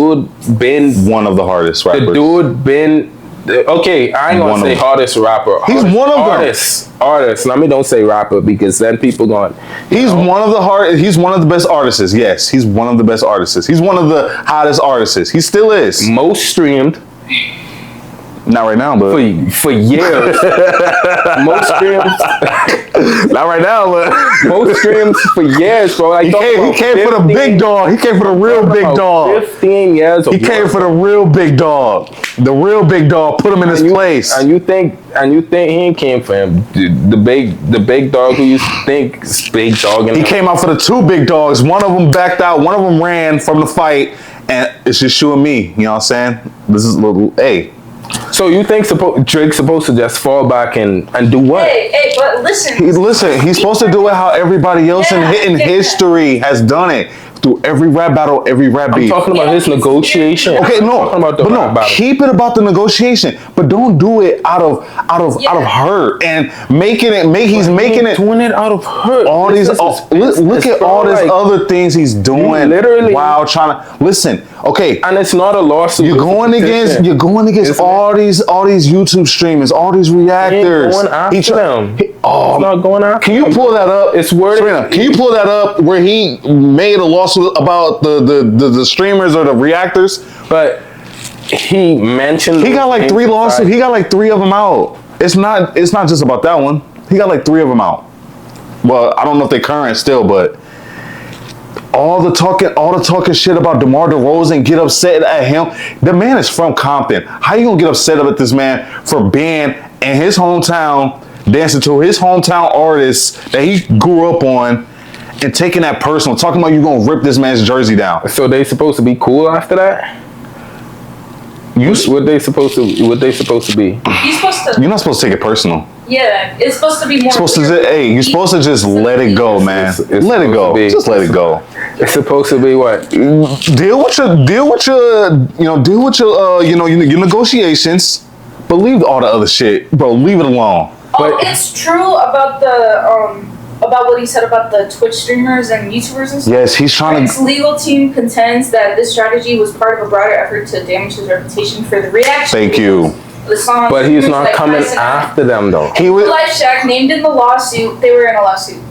dude been. One of the hardest rappers. The dude been. Okay, I ain't One gonna of say them. hardest rapper. He's Hardest one of them. artists. Let me don't say rapper because then people going. He's one of the hard. He's one of the best artists. Yes, he's one of the best artists. He's one of the hottest artists. He still is. Most streamed Not right now, but for years. Most streams. not right now, but Most streams for years, bro. Like, he came for the big dog. He came for the real big dog. 15 years. He came for the real big dog. The real big dog put him in his place. And you think he ain't came for him. The big dog who you think is big dog. He came out for the two big dogs. One of them backed out. One of them ran from the fight, and it's just you and me. You know what I'm saying? This is little. Hey, So you think Drake's supposed to just fall back and do what? Hey, but listen. he's supposed to do it how everybody else in history has done it. Through every rap battle, every rap I'm beat. talking about his negotiation. Okay, no, I'm talking about the but rap no, battle. keep it about the negotiation, but don't do it out of hurt and making it. He's making it. doing it out of hurt. All these, look at all these other things he's doing. literally- while trying to listen. Okay, And it's not a lawsuit. you're it's a going against petition. all these YouTube streamers, all these reactors. going after them. Oh, It's not going after can you them. pull that up? It's worded- Serena, can you pull that up where he made a lawsuit about the streamers or the reactors? But he mentioned He got like 3 lawsuits. He got like 3 of them out. It's not just about that one. He got like 3 of them out. Well, I don't know if they're current still, but all the talking shit about DeMar DeRozan, get upset at him. The man is from Compton. How you gonna get upset about this man for being in his hometown, dancing to his hometown artists that he grew up on, and taking that personal, talking about you gonna rip this man's jersey down? So they supposed to be cool after that? What they supposed to be? You're supposed to. You're not supposed to take it personal. Yeah, it's supposed to be more. You're supposed to just let it go, man. It's Let it go. supposed to be- Just let it go. It's supposed to be what? Deal with your your negotiations, but leave all the other shit, bro. Leave it alone. Oh, it's true about about what he said about the Twitch streamers and YouTubers and stuff. Yes, he's trying His to. legal team contends that this strategy was part of a broader effort to damage his reputation for the reaction. Thank you. The song, But he's not like coming Kyson after them though. He was Life Shack named in the lawsuit. They were in a lawsuit.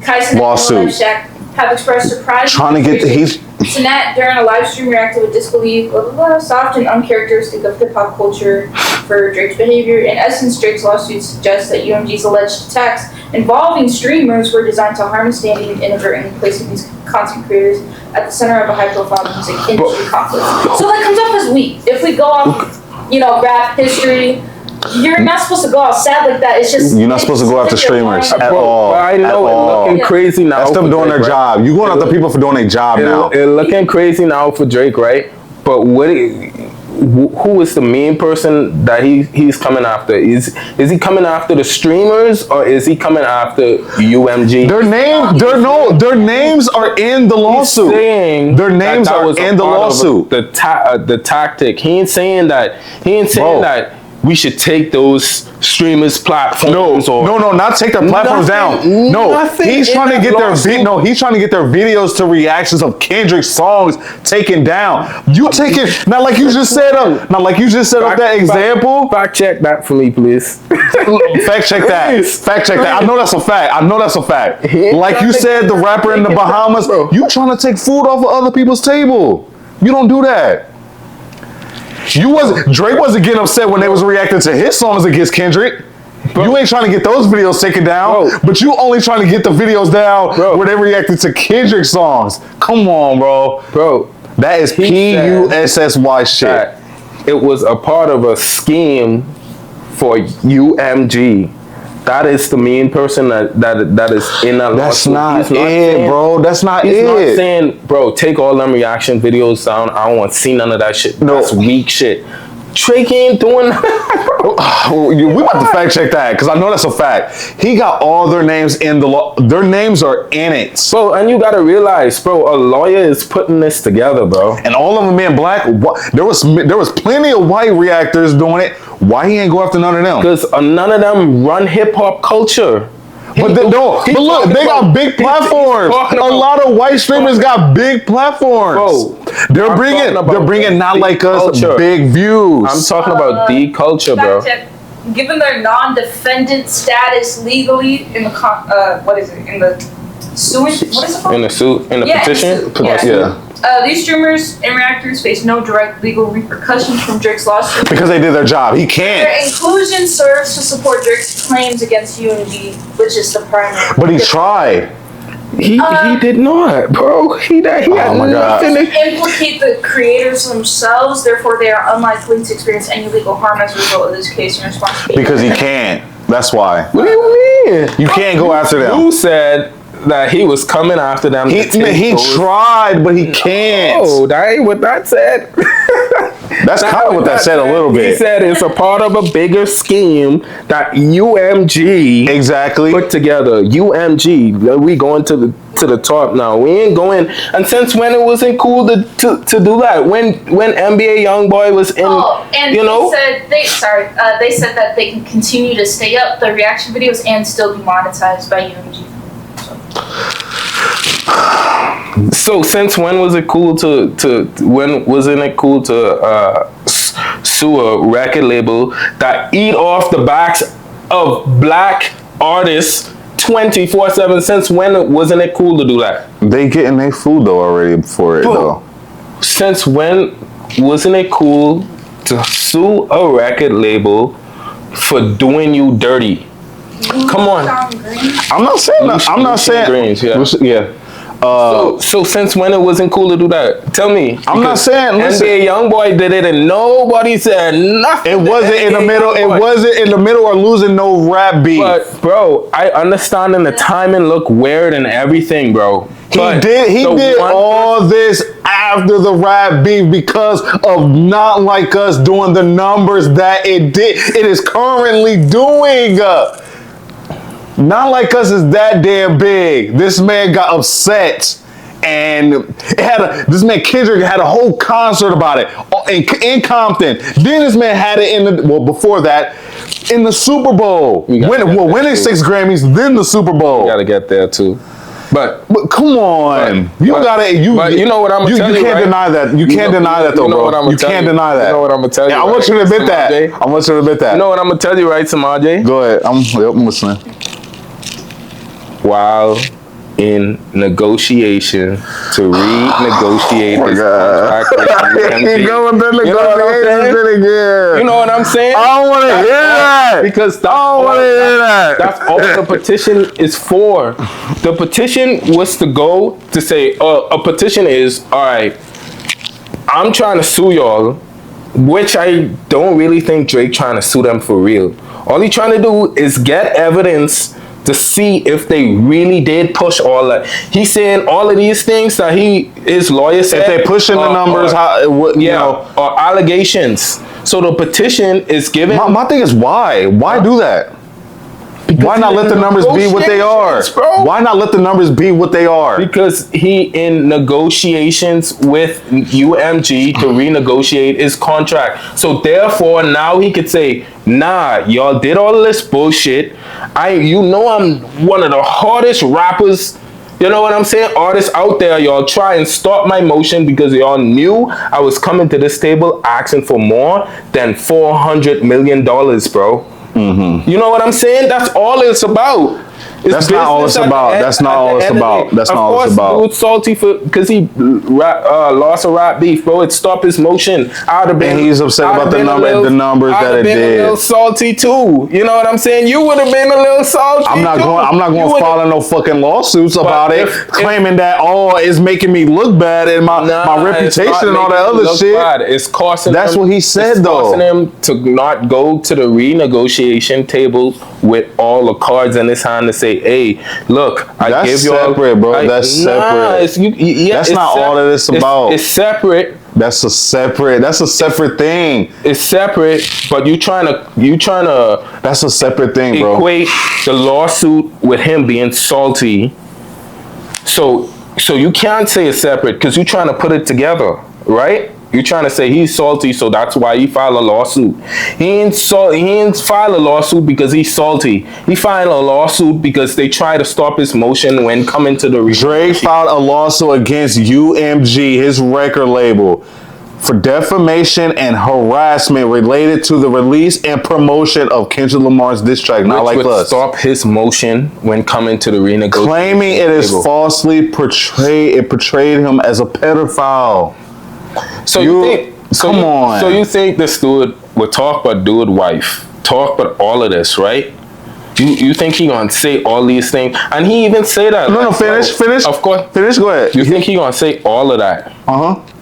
Kyson Lawsuit. and Life Shack have expressed surprise. trying to get. Sinat during a live stream reacted with disbelief, blah blah blah, soft and uncharacteristic of hip hop culture for Drake's behavior. In essence, Drake's lawsuit suggests that UMG's alleged attacks involving streamers were designed to harm his standing and inadvertently placing these content creators at the center of a high-profile music industry conflict. So that comes off as weak. If we go off, rap history. You're not supposed to go out sad like that. It's just You're not supposed to go after streamers at all. But I know at all. it's looking crazy now. That's them for doing Drake, their right? job. You going after people for doing their job now. It's looking crazy now for Drake, right? But who is the main person that he's coming after? Is he coming after the streamers or is he coming after UMG? Their names are in the lawsuit. Saying Their names that are was a in the part of lawsuit. The tactic. He ain't saying that. Bro. That we should take those streamers' platforms. No, not take their platforms down. No, Nothing he's in trying to that get lawsuit. he's trying to get their videos to reactions of Kendrick songs taken down. You take it, not like you just said up that example. Fact check that for me, please. Fact check that. Fact check that. I know that's a fact. Like you said, the rapper in the Bahamas, you trying to take food off of other people's table. You don't do that. Drake wasn't getting upset when they was reacting to his songs against Kendrick. You ain't trying to get those videos taken down, but you only trying to get the videos down where they reacted to Kendrick songs. Come on, bro. That is PUSSY shit. That it was a part of a scheme for UMG that is the main person that is in that That's lawsuit. not He's it, saying, bro. That's not he's it. not saying, bro, take all them reaction videos down. I don't want to see none of that shit. No. That's weak shit. Drake ain't doing that, bro. We about to fact check that because I know that's a fact. He got all their names in the law. Their names are in it. Bro, and you gotta realize, bro, a lawyer is putting this together, bro. And all of them being black. There was plenty of white reactors doing it. Why he ain't go after none of them? Because none of them run hip hop culture. But look, they got big platforms. A lot of white streamers got big platforms. Bro, they're bringing not like us culture. big views. I'm talking about the culture, bro. Fact check. Given their non-defendant status legally in the what is it, in the sewage? What is it called? In the suit, in the petition. Yeah. These streamers and reactors face no direct legal repercussions from Drake's lawsuit. Because they did their job. He can't. Their inclusion serves to support Drake's claims against UMG, which is the primary. But he tried. He did not, bro. He had my God. nothing to Implicate the creators themselves, therefore they are unlikely to experience any legal harm as a result of this case in response to Because he can't. That's why. What do you mean? You can't go after them. You said that he was coming after them. He tried, but he can't. Oh, that ain't what that said. That's kind of what that said a little bit. He said it's a part of a bigger scheme that UMG Exactly. put together. UMG, we going to the top now. We ain't going. And since when it wasn't cool to do that? When NBA YoungBoy was in, and you know, they said that they can continue to stay up the reaction videos and still be monetized by UMG. So since when was it cool when wasn't it cool to sue a record label that eat off the backs of black artists 24/7? Since when wasn't it cool to do that? They getting their food though already for it though. Since when wasn't it cool to sue a record label for doing you dirty? Come on. I'm not saying that. I'm not saying. Greens, yeah. So since when it wasn't cool to do that? Tell me. I'm not saying. Listen, NBA YoungBoy did it and nobody said nothing. it wasn't in the middle. It wasn't in the middle or losing no rap beef. But bro, I understand and the timing look weird and everything, bro. He did all this after the rap beef because of Not Like Us doing the numbers that it did. It is currently doing. Not Like Us is that damn big. This man got upset, and this man Kendrick had a whole concert about it in Compton. Then this man had it before that in the Super Bowl. Winning 6 Grammys, then the Super Bowl. You gotta get there too. But come on, you know what I'm gonna tell you. You can't deny that. You can't deny that though, bro. You can't deny that. You know what I'm gonna tell you. I want you to admit that. I want you to admit that. You know what I'm gonna tell you, right, Semaj? Go ahead. I'm listening. While in negotiation to renegotiate this contract with UMG. You go with the negotiation again. You know what I'm saying? I don't want to hear that. Because that's all the petition is for. The petition was to go to say, a petition is, all right, I'm trying to sue y'all, which I don't really think Drake trying to sue them for real. All he trying to do is get evidence to see if they really did push all that. He's saying all of these things that his lawyer said. If they're pushing the numbers, or allegations. So the petition is given. My thing is why? Why do that? Why not let the numbers be what they are? Bro. Why not let the numbers be what they are? Because he in negotiations with UMG to renegotiate his contract. So therefore now he could say, nah, y'all did all this bullshit. I'm one of the hardest rappers, you know what I'm saying, artists out there. Y'all try and stop my motion because y'all knew I was coming to this table asking for more than $400 million, bro. Mm-hmm. You know what I'm saying? That's all it's about. That's not all it's about. That's not all it's about. That's not all it's about. Of course, dude's salty because he lost a rap beef, bro. It stopped his motion. I'd have been. And he's upset about the numbers that it did. I'd have been a little salty too. You know what I'm saying? You would have been a little salty. I'm not going to file no fucking lawsuits about it, claiming that it's making me look bad and my reputation and all that other shit. Bad. It's costing. That's what he said, though. It's costing him to not go to the renegotiation table with all the cards in his hand to say, "Hey, look, I give you separate, bro. That's separate. That's not all that it's about. It's separate. That's a separate thing. It's separate, but you trying to. That's a separate thing, bro. Equate the lawsuit with him being salty. So you can't say it's separate because you're trying to put it together, right? You're trying to say he's salty, so that's why he filed a lawsuit. He ain't file a lawsuit because he's salty. He filed a lawsuit because they try to stop his motion when coming to the Drake filed a lawsuit against UMG, his record label, for defamation and harassment related to the release and promotion of Kendrick Lamar's diss track, Not Like Us. Stop his motion when coming to the renegotiation. Claiming it is falsely portrayed. It portrayed him as a pedophile. So you think this dude would talk about dude wife, talk about all of this, right? You think he gonna say all these things? And he even say that. No, finish. Of course. Finish, go ahead. You think he gonna say all of that?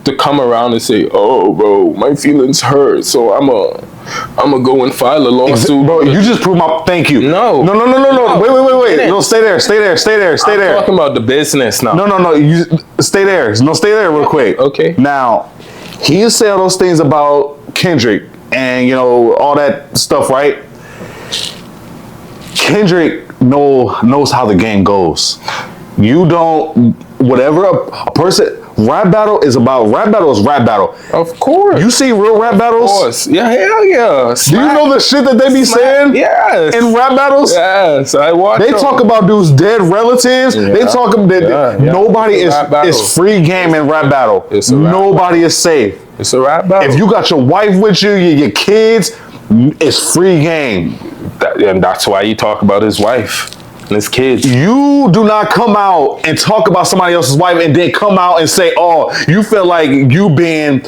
To come around and say, "Oh, bro, my feelings hurt, so I'm a go and file a lawsuit." Bro, you just proved my. Thank you. No. Wait. No, stay there. I'm talking about the business now. No. You stay there. No, stay there real quick. Okay. Now, he said all those things about Kendrick and all that stuff, right? Kendrick knows how the game goes. You don't. Whatever a person. Rap battle is rap battle. Of course. You see real rap battles? Of course. Yeah, hell yeah. Do you know the shit that they be saying? Yes. In rap battles? Yes, I watch They them. talk about dudes' dead relatives. Yeah. They talk about nobody is free game in rap battle. Nobody is safe. It's a rap battle. If you got your wife with you, your kids, it's free game. And that's why you talk about his wife. His kids. You do not come out and talk about somebody else's wife and then come out and say, "Oh, you feel like you being,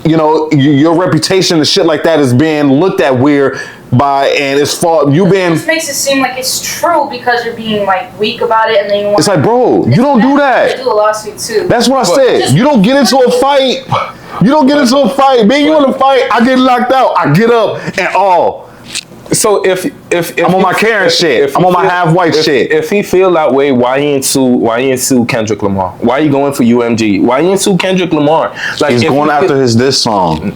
your reputation and shit like that is being looked at weird by, and it's fault you being." This makes it seem like it's true because you're being like weak about it, and then you want. It's like, bro, you don't do that. Do a lawsuit too. That's what I said. You don't get into a fight. You don't get into a fight. Being you in a fight, I get locked out. I get up and all. So if I'm on my Karen shit, I'm on my half-white shit. If he feel that way, why he ain't sue Kendrick Lamar? Why you going for UMG? Why you ain't sue Kendrick Lamar? Like he's going after his diss song.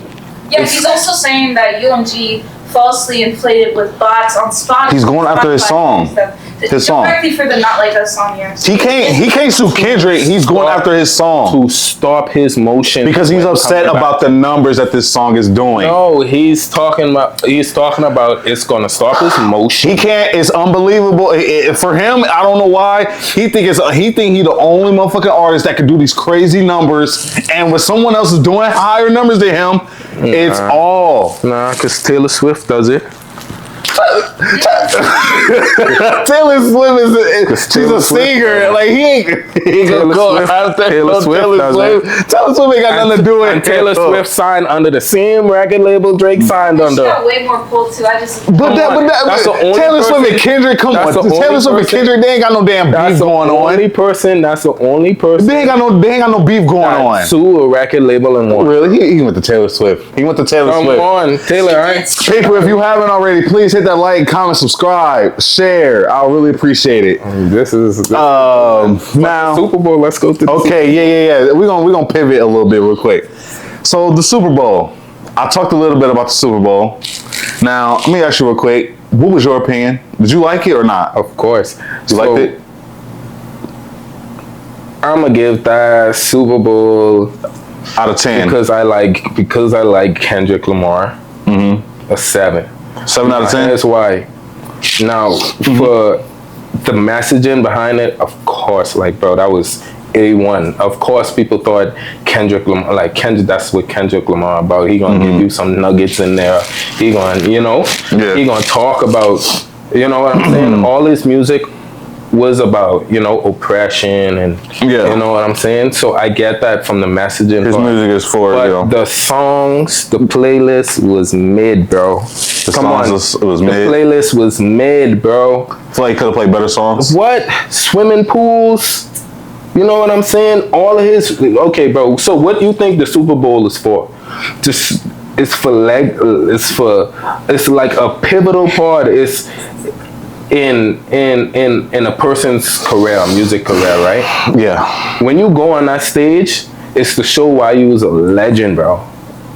Yeah, he's also saying that UMG falsely inflated with bots on Spotify. He's going after his song. His song. Directly for the Not Like Us song here. He can't sue Kendrick. He's going after his song to stop his motion because he's upset about the numbers that this song is doing. No, he's talking about it's gonna stop his motion. He can't. It's unbelievable for him. I don't know why he think he the only motherfucking artist that can do these crazy numbers, and when someone else is doing higher numbers than him, it's all because Taylor Swift does it. Taylor Swift she's a singer. Like he ain't gonna go after Taylor Swift. Taylor Swift ain't got nothing to do with it. And Taylor Swift signed under the same record label Drake signed under. She got way more pull too. That's the only Taylor Swift and Kendrick, come on. Taylor Swift and Kendrick, they ain't got no damn beef going on. That's the only person. They ain't got no beef going on. Sue a record label and one. Really? He went to Taylor Swift. Come on, Taylor. People, if you haven't already, please hit that like, comment, subscribe, share. I'll really appreciate it. This is now Super Bowl. Let's go to the yeah. We're gonna pivot a little bit real quick. So the Super Bowl. I talked a little bit about the Super Bowl. Now let me ask you real quick. What was your opinion? Did you like it or not? Of course. You liked it? I'm gonna give that Super Bowl out of 10 because I like Kendrick Lamar. A 7. 7 out of 10. That's why. Now for the messaging behind it, of course, like bro, that was A1. Of course, people thought Kendrick Lamar, that's what Kendrick Lamar about. He gonna give you some nuggets in there. He gonna, he gonna talk about, you know what I'm saying? All his music was about, you know, oppression and you know what I'm saying. So I get that from the messaging. His music is for, but you know, the songs, the playlist was mid, bro. Come on, it was the mid. playlist was mid, bro. I feel like he could have played better songs. What? Swimming pools? You know what I'm saying? All of his. Okay, bro. So what do you think the Super Bowl is for? Just it's for it's like a pivotal part. It's in a person's career, music career, right? Yeah. When you go on that stage, it's to show why you was a legend, bro.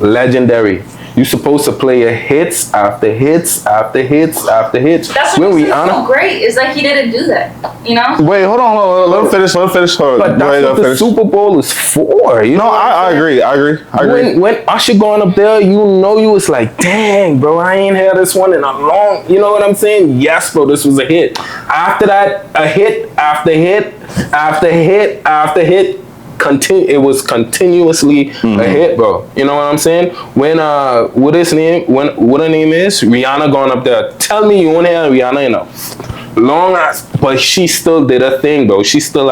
Legendary. You supposed to play your hits after hits after hits after hits. That's what makes it so great, is that he didn't do that, you know? Wait, hold on. Let him finish. But that's what the Super Bowl is for. You know I agree. When Usher going up there, you know you was like, dang, bro, I ain't had this one in a long, you know what I'm saying? Yes, bro, this was a hit. After that, a hit after hit after hit after hit. It was continuously a hit, bro. You know what I'm saying? When what her name is? Rihanna going up there. Tell me you want to hear Rihanna in a long ass, but she still did her thing, bro. She still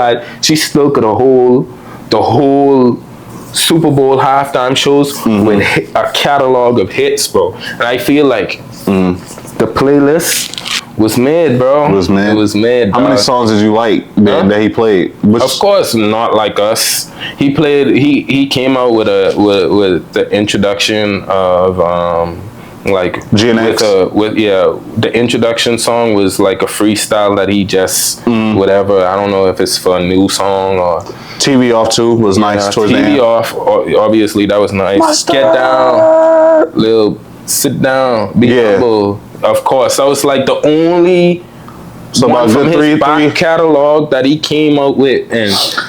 could hold the whole Super Bowl halftime shows with a catalog of hits, bro. And I feel like the playlist was mid, bro. It was mid. How many songs did you like that he played? Of course, Not Like Us. He played. He came out with the introduction of like GNX. The introduction song was like a freestyle that he just whatever. I don't know if it's for a new song or. TV Off too was nice towards the end. TV Off, obviously that was nice. Get down, little sit down, be humble. Of course, that was like the only one from his back catalog that he came out with,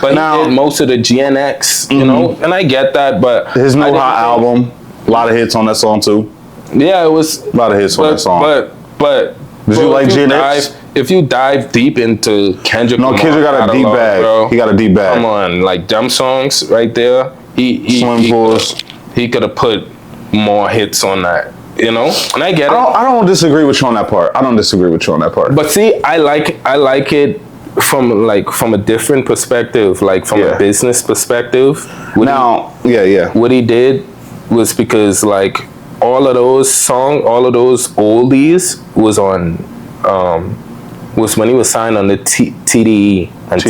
but he did most of the GNX, you know, and I get that, but his No Hot album, a lot of hits on that song too. Yeah, it was a lot of hits on that song. But did you like GNX? If you dive deep into Kendrick, Kendrick got a deep bag. Bro, he got a deep bag. Come on, like them songs right there. He could have put more hits on that. You know, and I get it. I don't disagree with you on that part. But see, I like it from a different perspective, like from a business perspective. What he did was because like all of those oldies was on was when he was signed on the TDE. And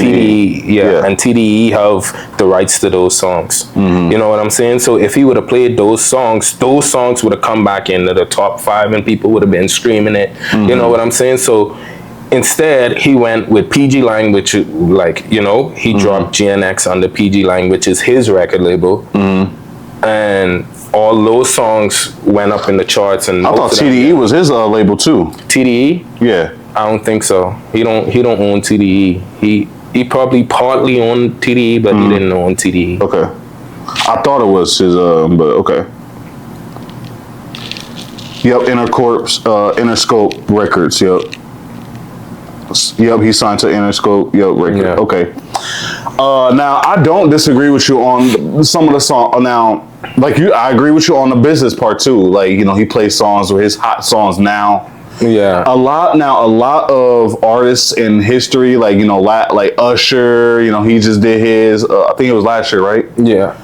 TDE have the rights to those songs. You know what I'm saying? So if he would have played those songs would have come back into the top 5 and people would have been screaming it. You know what I'm saying? So instead, he went with PG Line, which, like, you know, he dropped GNX on the PG Line, which is his record label. And all those songs went up in the charts. And I thought TDE was his label too. TDE? Yeah. I don't think so. He don't own TDE. He probably partly owned TDE, but he didn't own TDE. Okay. I thought it was his but okay. Yep, Interscope Records, yep. Yep, he signed to Interscope, record. Yeah. Okay. Now I don't disagree with you on some of the song. Now, like I agree with you on the business part too. Like, you know, he plays songs with his hot songs now. Yeah. A lot of artists in history, like, you know, like Usher, you know, he just did his. I think it was last year, right? Yeah.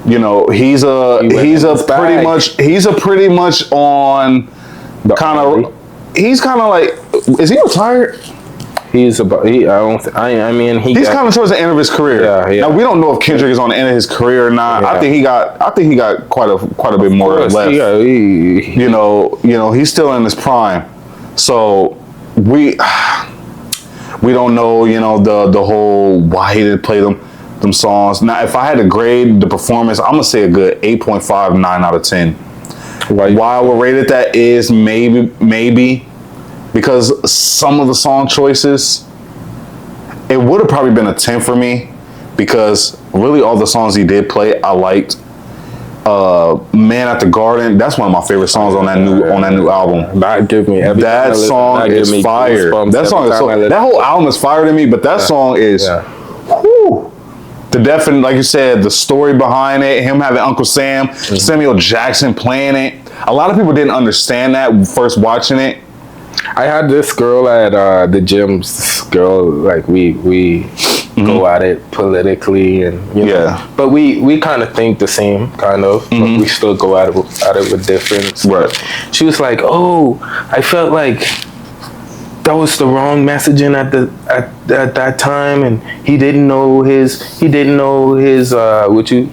You know, he's pretty much on kind of. He's kind of like. Is he retired? He's about. He's kind of towards the end of his career. Yeah. Now we don't know if Kendrick is on the end of his career or not. Yeah. I think he got quite a bit more left. You know, he's still in his prime. So we don't know, you know, the whole why he didn't play them songs. Now, if I had to grade the performance, I'm gonna say a good 8.5, 9 out of 10. Why we're rated that is maybe because some of the song choices, it would have probably been a 10 for me because really all the songs he did play I liked. Man at the Garden, that's one of my favorite songs on that new album. That song is fire. That whole album is fire to me, but that song is whew, the definite, like you said, the story behind it, him having Uncle Sam, Samuel Jackson playing it. A lot of people didn't understand that first watching it. I had this girl at the gym. This girl, like we go at it politically, and you know, but we kind of think the same, kind of. But we still go at it with difference. Right. She was like, "Oh, I felt like that was the wrong messaging at that time, and he didn't know his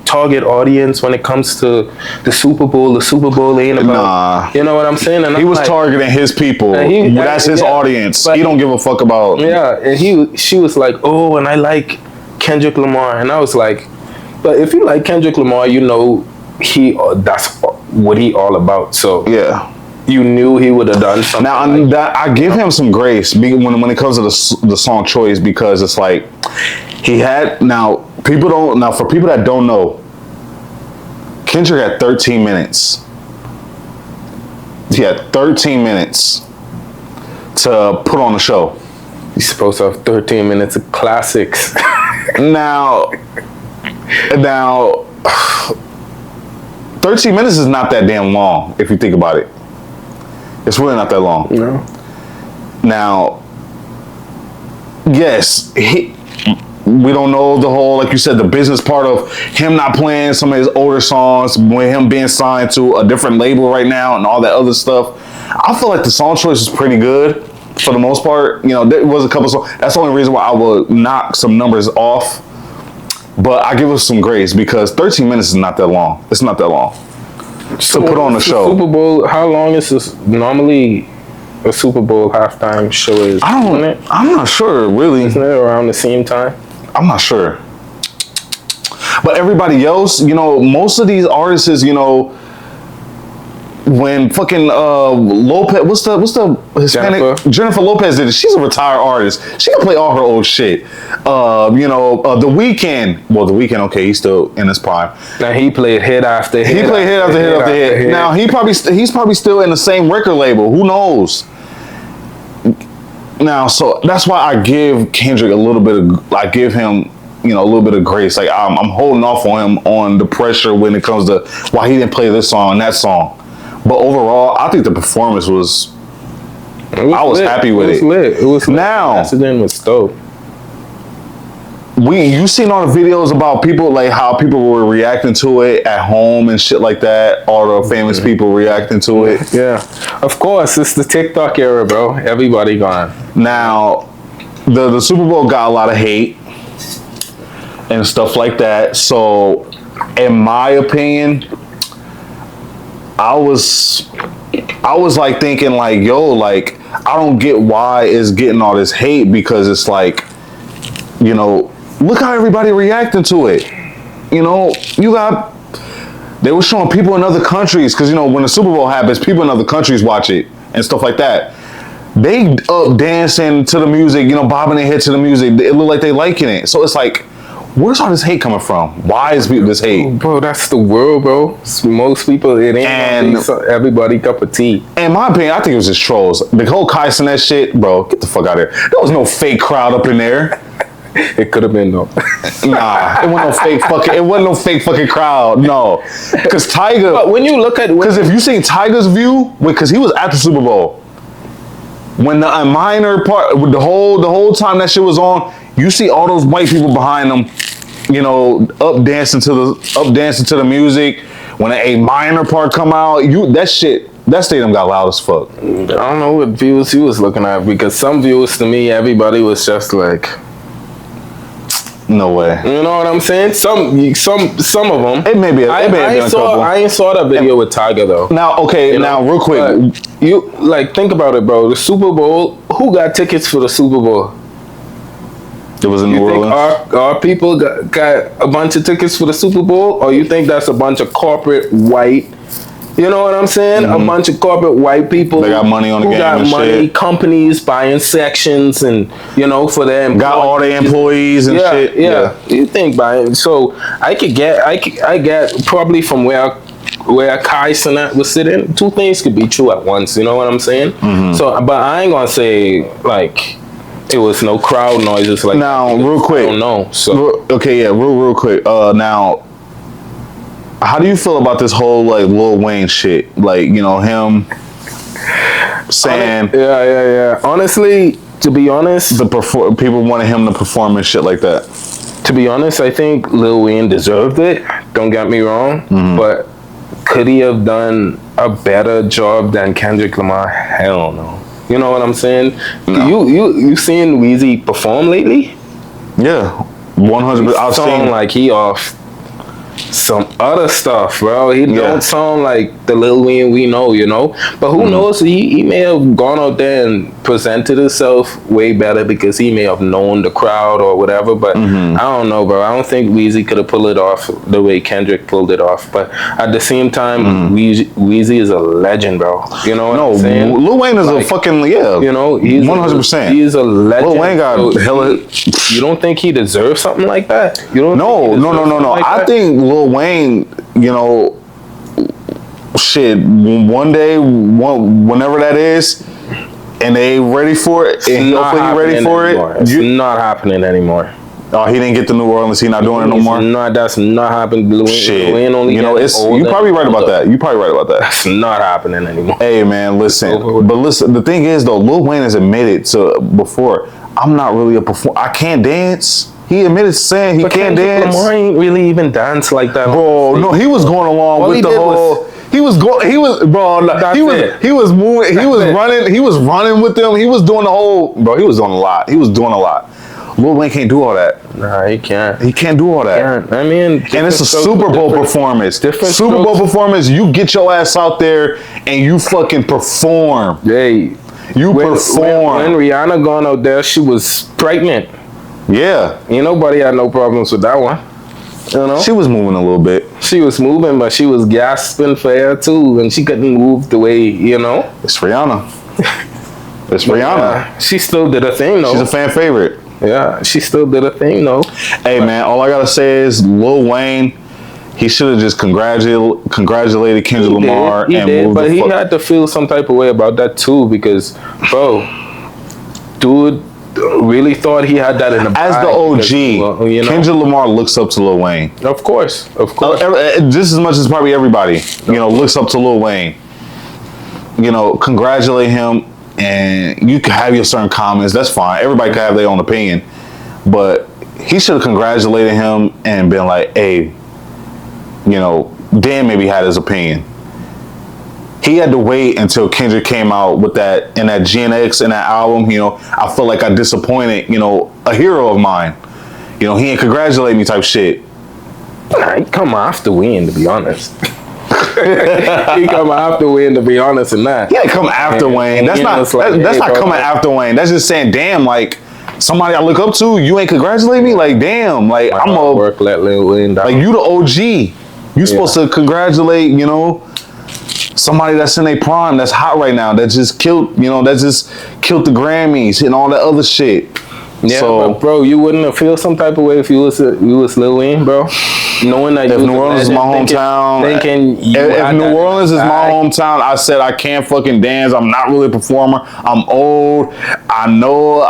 target audience when it comes to the Super Bowl. The Super Bowl ain't about, you know what I'm saying?" And he was targeting his people. That's his audience. He don't give a fuck about. Yeah, and she was like, "Oh, and I like Kendrick Lamar," and I was like, "But if you like Kendrick Lamar, you know that's what he all about." So yeah. You knew he would have done something. Now, I give him some grace when it comes to the song choice, because it's like he had. For people that don't know, Kendrick had 13 minutes. He had 13 minutes to put on the show. He's supposed to have 13 minutes of classics. Now, 13 minutes is not that damn long if you think about it. It's really not that long. No. Now, yes, we don't know the whole, like you said, the business part of him not playing some of his older songs, with him being signed to a different label right now and all that other stuff. I feel like the song choice is pretty good for the most part. You know, there was a couple songs. That's the only reason why I would knock some numbers off. But I give us some grace, because 13 minutes is not that long. It's not that long. So to put on the show. Super Bowl, how long is this? Normally, a Super Bowl halftime show is. I'm not sure, really. Isn't it around the same time? I'm not sure. But everybody else, you know, most of these artists, you know, when fucking Lopez, what's the Hispanic? Jennifer Lopez did it. She's a retired artist. She can play all her old shit. The Weeknd. Well, the Weeknd, okay, he's still in his prime. Now he played hit after hit. He played hit after hit after hit. Now he's probably still in the same record label. Who knows? Now, so that's why I give Kendrick a little bit of. I give him, you know, a little bit of grace. Like I'm holding off on him on the pressure when it comes to why he didn't play this song and that song. But overall, I think the performance was. I was happy with it. It was lit. Now, Accident was dope. You seen all the videos about people, like how people were reacting to it at home and shit like that. All the famous people reacting to it. Yeah, of course, it's the TikTok era, bro. Everybody gone. Now, the Super Bowl got a lot of hate and stuff like that. So, in my opinion, I was like thinking like, yo, like I don't get why it's getting all this hate, because it's like, you know, look how everybody reacting to it. You know, they were showing people in other countries, because you know when the Super Bowl happens, people in other countries watch it and stuff like that. They up dancing to the music, you know, bobbing their head to the music. It look like they liking it. So it's like, where's all this hate coming from? Why is this hate? Bro, that's the world, bro. Most people, it ain't everybody cup of tea. In my opinion, I think it was just trolls. The whole Kai Cenat shit, bro, get the fuck out of here. There was no fake crowd up in there. It could have been though. Nah, it wasn't no fake fucking crowd. No, because Tyga. But when you look at, because if you seen Tyga's view, because he was at the Super Bowl, when the minor part, the whole time that shit was on, you see all those white people behind them, you know, up dancing to the music. When a minor part come out, that stadium got loud as fuck. I don't know what views he was looking at, because some views to me, everybody was just like, no way. You know what I'm saying? Some of them. It may be. I ain't saw that video with Tyga though. Now, okay. Now, real quick, you like think about it, bro. The Super Bowl. Who got tickets for the Super Bowl? It was in New Orleans. Our people got a bunch of tickets for the Super Bowl, or you think that's a bunch of corporate white? You know what I'm saying? Mm-hmm. A bunch of corporate white people. They got money on the game and shit. Companies buying sections, and you know, for them got all the employees and shit. Yeah. You think buying? So I get probably from where Kai Cenat was sitting. Two things could be true at once. You know what I'm saying? Mm-hmm. So, but I ain't gonna say like it was no crowd noises like. Now, real quick. I don't know. So okay, yeah, real quick. Now. How do you feel about this whole like Lil Wayne shit? Like, you know, him saying Yeah. Honestly, to be honest, people wanted him to perform and shit like that. to be honest, I think Lil Wayne deserved it. Don't get me wrong, but could he have done a better job than Kendrick Lamar? Hell no. You know what I'm saying? No. You seen Weezy perform lately? Yeah, 100%. I've Sound seen like he off some other stuff, bro. He don't sound like the Lil Wayne we know, you know. But who knows? He may have gone out there and presented himself way better because he may have known the crowd or whatever. But I don't know, bro. I don't think Weezy could have pulled it off the way Kendrick pulled it off. But at the same time, Weezy is a legend, bro. You know what I'm saying? Lil Wayne is a fucking You know, he's 100%. He's a legend. Lil Wayne got hella. You don't think he deserves something like that? You don't? No. Like I that? think Lil Wayne, you know, shit, one day, whenever that is, and they ready for it, and hopefully he ready for it. It's not happening anymore. Oh, he didn't get to New Orleans. He not doing it no more. That's not happening. Lil Wayne only you know, it's older, you probably right about that. That's not happening anymore. Hey man, listen. But listen, the thing is though, Lil Wayne has admitted to before, I'm not really a performer. I can't dance. He admitted to saying he can't dance. Lamar ain't really even dance like that. Bro, no, he was going along with the whole. He was moving. He was running. He was running with them. He was doing the whole. Bro, he was doing a lot. Lil Wayne can't do all that. Nah, he can't. He can't do all that. I mean, and it's a Super Bowl performance. Super Bowl performance. You get your ass out there and you fucking perform. Hey, you perform. When Rihanna gone out there, she was pregnant. Yeah. Ain't nobody had no problems with that one. You know? She was moving a little bit. She was moving, but she was gasping for air too, and she couldn't move the way, you know? It's Rihanna. It's Rihanna. She still did a thing though. She's a fan favorite. Yeah, she still did a thing though. Hey man, all I gotta say is Lil Wayne, he should have just congratulated Kendrick Lamar and moved but he had to feel some type of way about that too because, bro, dude really thought he had that in the bag. As the OG, because, you know, Kendrick Lamar looks up to Lil Wayne. Of course. Just as much as probably everybody, you know, looks up to Lil Wayne. You know, congratulate him, and you can have your certain comments. That's fine. Everybody can have their own opinion, but he should have congratulated him and been like, "Hey, you know," Dan maybe had his opinion. He had to wait until Kendrick came out with that in that GNX and that album. You know, I feel like I disappointed, you know, a hero of mine. You know, he ain't congratulate me type shit. Nah, he come after Wayne, to be honest. He come after Wayne, to be honest, in that. He ain't come after Wayne. That's not that's not coming after Wayne. That's just saying, damn, like somebody I look up to, you ain't congratulate me. Like, damn, like I'm a work. Let Lil Wayne down. Like you the OG. You supposed to congratulate, you know, somebody that's in their prime, that's hot right now, that just killed, you know, that just killed the Grammys and all that other shit. Yeah, so, but bro, you wouldn't have feel some type of way if you was Lil Wayne, bro. Knowing that if New Orleans is my hometown, if New Orleans is my hometown, I said I can't fucking dance. I'm not really a performer. I'm old. I know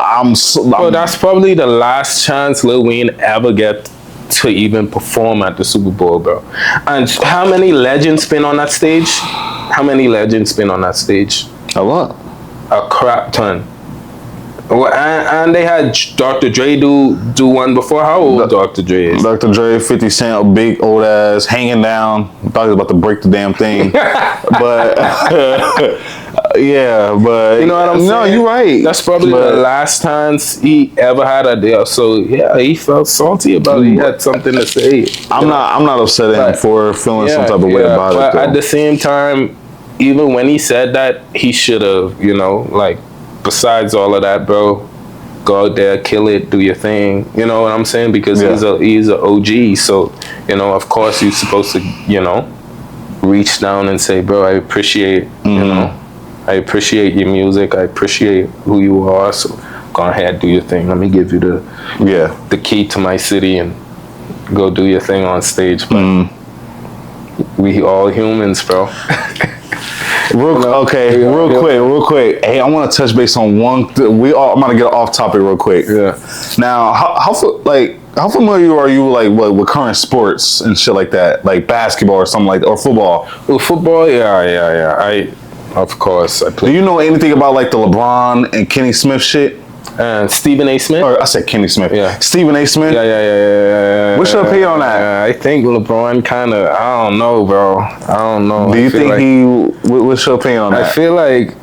Bro, that's probably the last chance Lil Wayne ever get to even perform at the Super Bowl, bro. And how many legends been on that stage? How many legends been on that stage? A lot. A crap ton. Well, and they had Dr. Dre do one before. How old Dr. Dre is? Dr. Dre, 50 Cent, a big old ass, hanging down. I thought he was about to break the damn thing. But, yeah, but... You know what I'm saying? No, you're right. That's probably the last chance he ever had a deal. So, yeah, he felt salty about it. He had something to say. I'm not upset at him for feeling some type of way about it, though. At the same time, even when he said that, he should have, you know, like, besides all of that, bro, go out there, kill it, do your thing. You know what I'm saying? Because he's a OG. So, you know, of course you're supposed to, you know, reach down and say, bro, I appreciate, you know, I appreciate your music. I appreciate who you are. So go ahead, do your thing. Let me give you the key to my city and go do your thing on stage. But we all humans, bro. Real quick. Hey, I want to touch base on one. I'm gonna get off topic real quick. Yeah. Now, how familiar are you with current sports and shit like that, like basketball or something like that, or football? Well, football, yeah. Of course, I Do play. you know anything about like the LeBron and Kenny Smith shit? And Stephen A. Smith. Or I said Kenny Smith. Yeah. Stephen A. Smith. Yeah. What's your opinion on that? I think LeBron kind of. I don't know, bro. I don't know. Do you think like, what's your opinion on that? I feel like,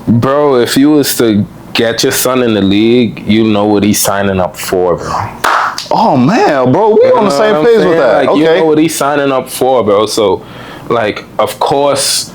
bro, if you was to get your son in the league, you know what he's signing up for, bro. Oh man, bro, we on the same page with that. Like, okay. you know what he's signing up for, bro. So, like, of course,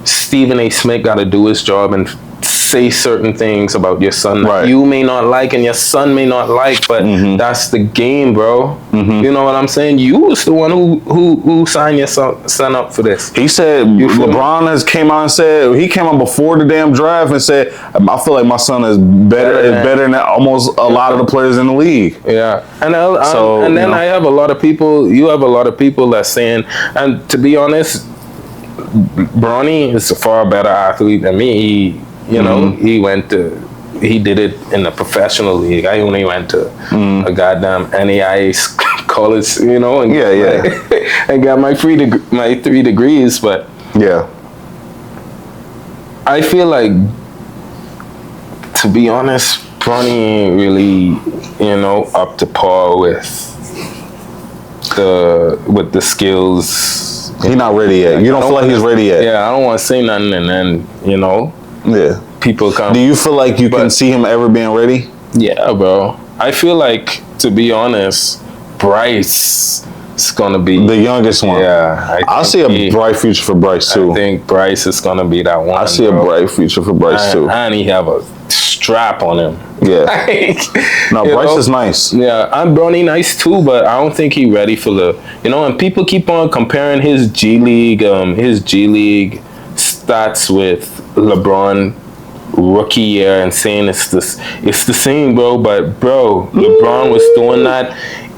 Stephen A. Smith got to do his job and say certain things about your son that Right. you may not like and your son may not like, but that's the game, bro. You know what I'm saying? You was the one who signed your son up for this. He said LeBron has came out and said he came out before the damn draft and said I feel like my son is better than almost a lot of the players in the league. Yeah, and you then know. I have a lot of people. You have a lot of people that's saying, and to be honest, Bronny is a far better athlete than me. You know, he did it in the professional league. I only went to a goddamn NAIA college, you know, and and got my 3 degrees. But Yeah. I feel like, to be honest, Bronny ain't really, you know, up to par with the skills. He's not ready yet. You don't feel like he's ready yet. Yeah, I don't want to say nothing, and then, you know, Yeah. people come. Do you feel like you can see him ever being ready? Yeah, bro. I feel like, to be honest, Bryce is gonna be The youngest one. Yeah, I see a bright future for Bryce too. I think Bryce is gonna be that one. I see bro. a bright future for Bryce too. And he have a strap on him. Yeah. Like, No, you Bryce know? is nice. Yeah, I'm Bronny nice too, but I don't think he ready for the, you know, and people keep on comparing his G League stats with LeBron rookie year and saying it's the same, bro. But bro, LeBron was doing that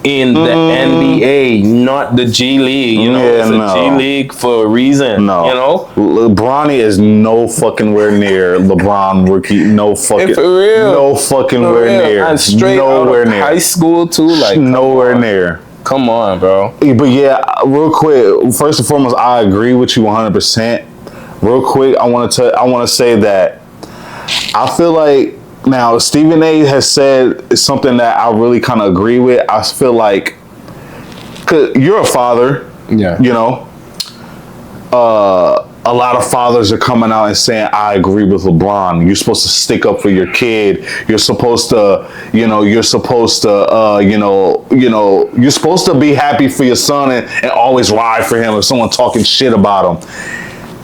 in the NBA, not the G League. You know, it's a G League for a reason. No, you know, Bronny is no fucking where near LeBron rookie. No fucking, for real, no fucking for where real. near. And straight nowhere out of near. high school too, like nowhere near. Come on, bro. But yeah, real quick. First and foremost, I agree with you 100%. Real quick, I want to say that I feel like now Stephen A. has said something that I really kind of agree with. I feel like, cause you're a father, Yeah. you know, a lot of fathers are coming out and saying, I agree with LeBron. You're supposed to stick up for your kid. You're supposed to, you're supposed to be happy for your son and always ride for him if someone talking shit about him.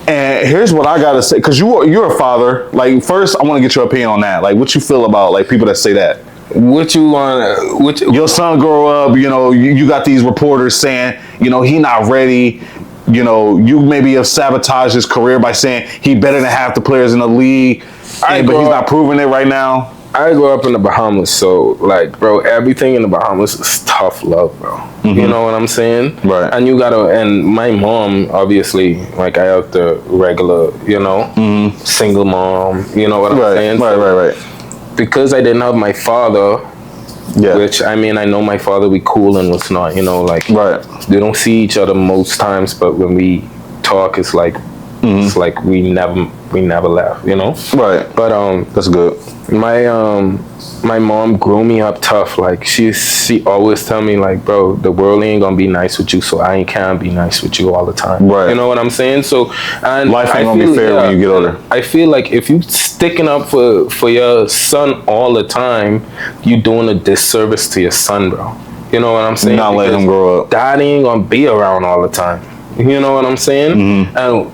And here's what I gotta say, because you're a father. Like, first, I want to get your opinion on that. Like, what you feel about like people that say that. What you want? Your son grow up, you got these reporters saying, he not ready. You maybe have sabotaged his career by saying he better than half the players in the league, but he's not proving it right now. I grew up in the Bahamas, so like, bro, everything in the Bahamas is tough love, bro. Mm-hmm. You know what I'm saying? Right. And and my mom, obviously, like I have the regular, single mom. You know what I'm saying? Right. Because I didn't have my father, which I know my father be cool and what's not. Like they don't see each other most times, but when we talk, it's like it's like we never left. Right. But that's good. My mom grew me up tough. Like she always tell me like, bro, the world ain't gonna be nice with you, so I can't be nice with you all the time. Right. You know what I'm saying? So and life ain't gonna be fair when you get older. I feel like if you sticking up for your son all the time, you doing a disservice to your son, bro. You know what I'm saying? Not let him grow up. Dad ain't gonna be around all the time. You know what I'm saying? Mm-hmm. And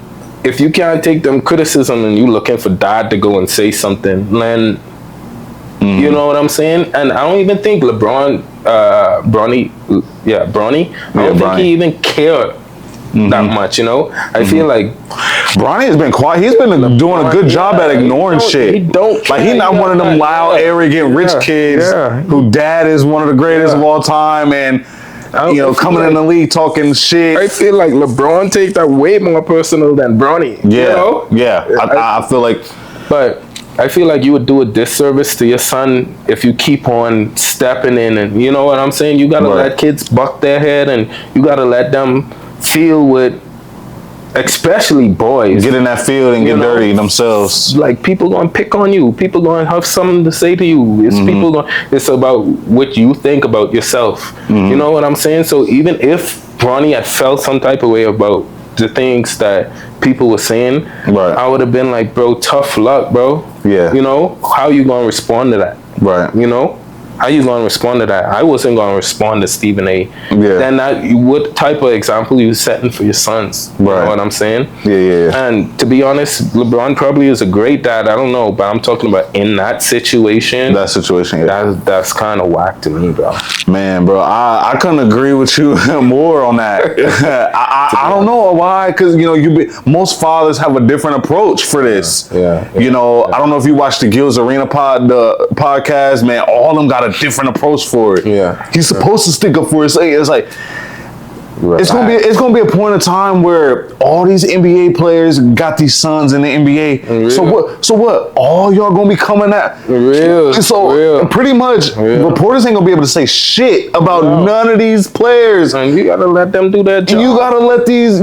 if you can't take them criticism and you looking for dad to go and say something, then you know what I'm saying? And I don't even think Bronny, I don't think he even cared that much, I feel like Bronny has been quiet. He's been doing a good job at ignoring shit. He don't like he's not one of them loud, arrogant, rich kids who dad is one of the greatest of all time and coming in the league talking shit. I feel like LeBron takes that way more personal than Bronny. I feel like, but I feel like you would do a disservice to your son if you keep on stepping in, and you know what I'm saying. You gotta let kids buck their head, and you gotta let them feel what especially boys, Get in that field and You get know, dirty themselves. like people gonna pick on you. People gonna have something to say to you. It's people going. It's about what you think about yourself. You know what I'm saying? So even if Bronny had felt some type of way about the things that people were saying, Right. I would have been like, bro, tough luck, bro. Yeah. You know, how you gonna respond to that? Right. You know, how you gonna respond to that? I wasn't gonna respond to Stephen A. Yeah. Then what type of example you setting for your sons? You Right. know what I'm saying? Yeah. And to be honest, LeBron probably is a great dad. I don't know, but I'm talking about in that situation. That situation, yeah. That's kind of whack to me, bro. Man, bro, I couldn't agree with you more on that. I don't know why, because most fathers have a different approach for this. Yeah. I don't know if you watched the Gills Arena podcast, man. All of them got a different approach for it. Yeah. He's supposed to stick up for his. It's like. It's gonna be a point in time where all these NBA players got these sons in the NBA. Real. So what? All y'all gonna be coming at Real. So Real. pretty much reporters ain't gonna be able to say shit about none of these players. And you gotta let them do their job. And you gotta let these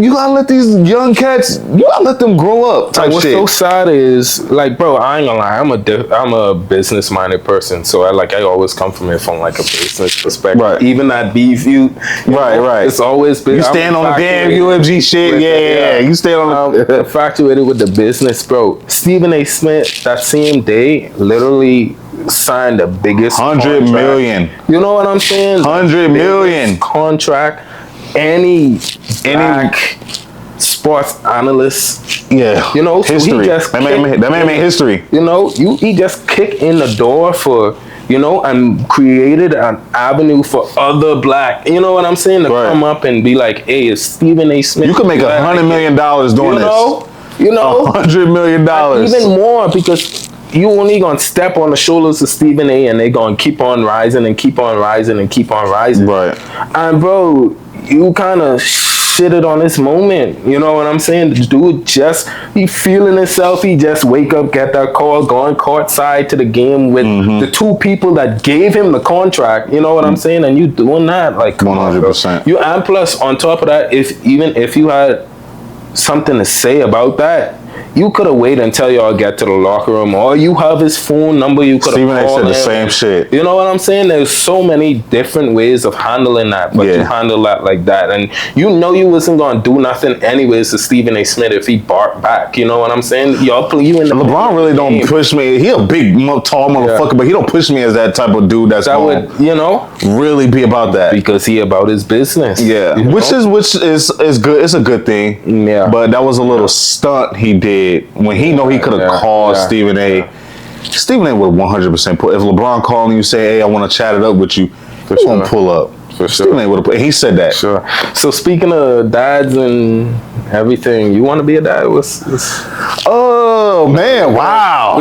young cats, you gotta let them grow up type What's shit. so sad is, like, bro, I ain't gonna lie, I'm a business minded person, so I always come from it from like a business perspective. Right. Even that beef, Right. it's always been. You stand on the damn UFG shit, yeah. You stand on the infatuated with the business, bro. Stephen A. Smith that same day literally signed the biggest 100 contract. million. You know what I'm saying? 100 million contract. Any sports analyst, yeah. So history. he just that man made history. He just kicked in the door for. And created an avenue for other black, to come up and be like, hey, it's Stephen A. Smith. You could make $100 million doing this. $100 million. Even more, because you only gonna step on the shoulders of Stephen A. and they gonna keep on rising and keep on rising and keep on rising. Right. And bro, you kind of shitted on this moment. You know what I'm saying? The dude he feeling himself. He just wake up, get that call, going courtside to the game with the two people that gave him the contract. You know what I'm saying? And you doing that, like, 100%. You, and plus on top of that, if you had something to say about that, you could have waited until y'all get to the locker room, or you have his phone number. You could have called said him. the same shit. You know what I'm saying? There's so many different ways of handling that, but you handle that like that, and you wasn't gonna do nothing anyways to Stephen A. Smith if he barked back. You know what I'm saying? Y'all put you in the LeBron really don't push me. He a big tall motherfucker, but he don't push me as that type of dude that would really be about that, because he about his business. Yeah, which is good. It's a good thing. Yeah, but that was a little stunt he did when he know he could have called Stephen A. Stephen A. would 100% pull. If LeBron called and you say, "Hey, I want to chat it up with you," he won't pull up. For sure. Stephen A. would have. And he said that. Sure. So speaking of dads and everything, you want to be a dad? Oh man! Wow!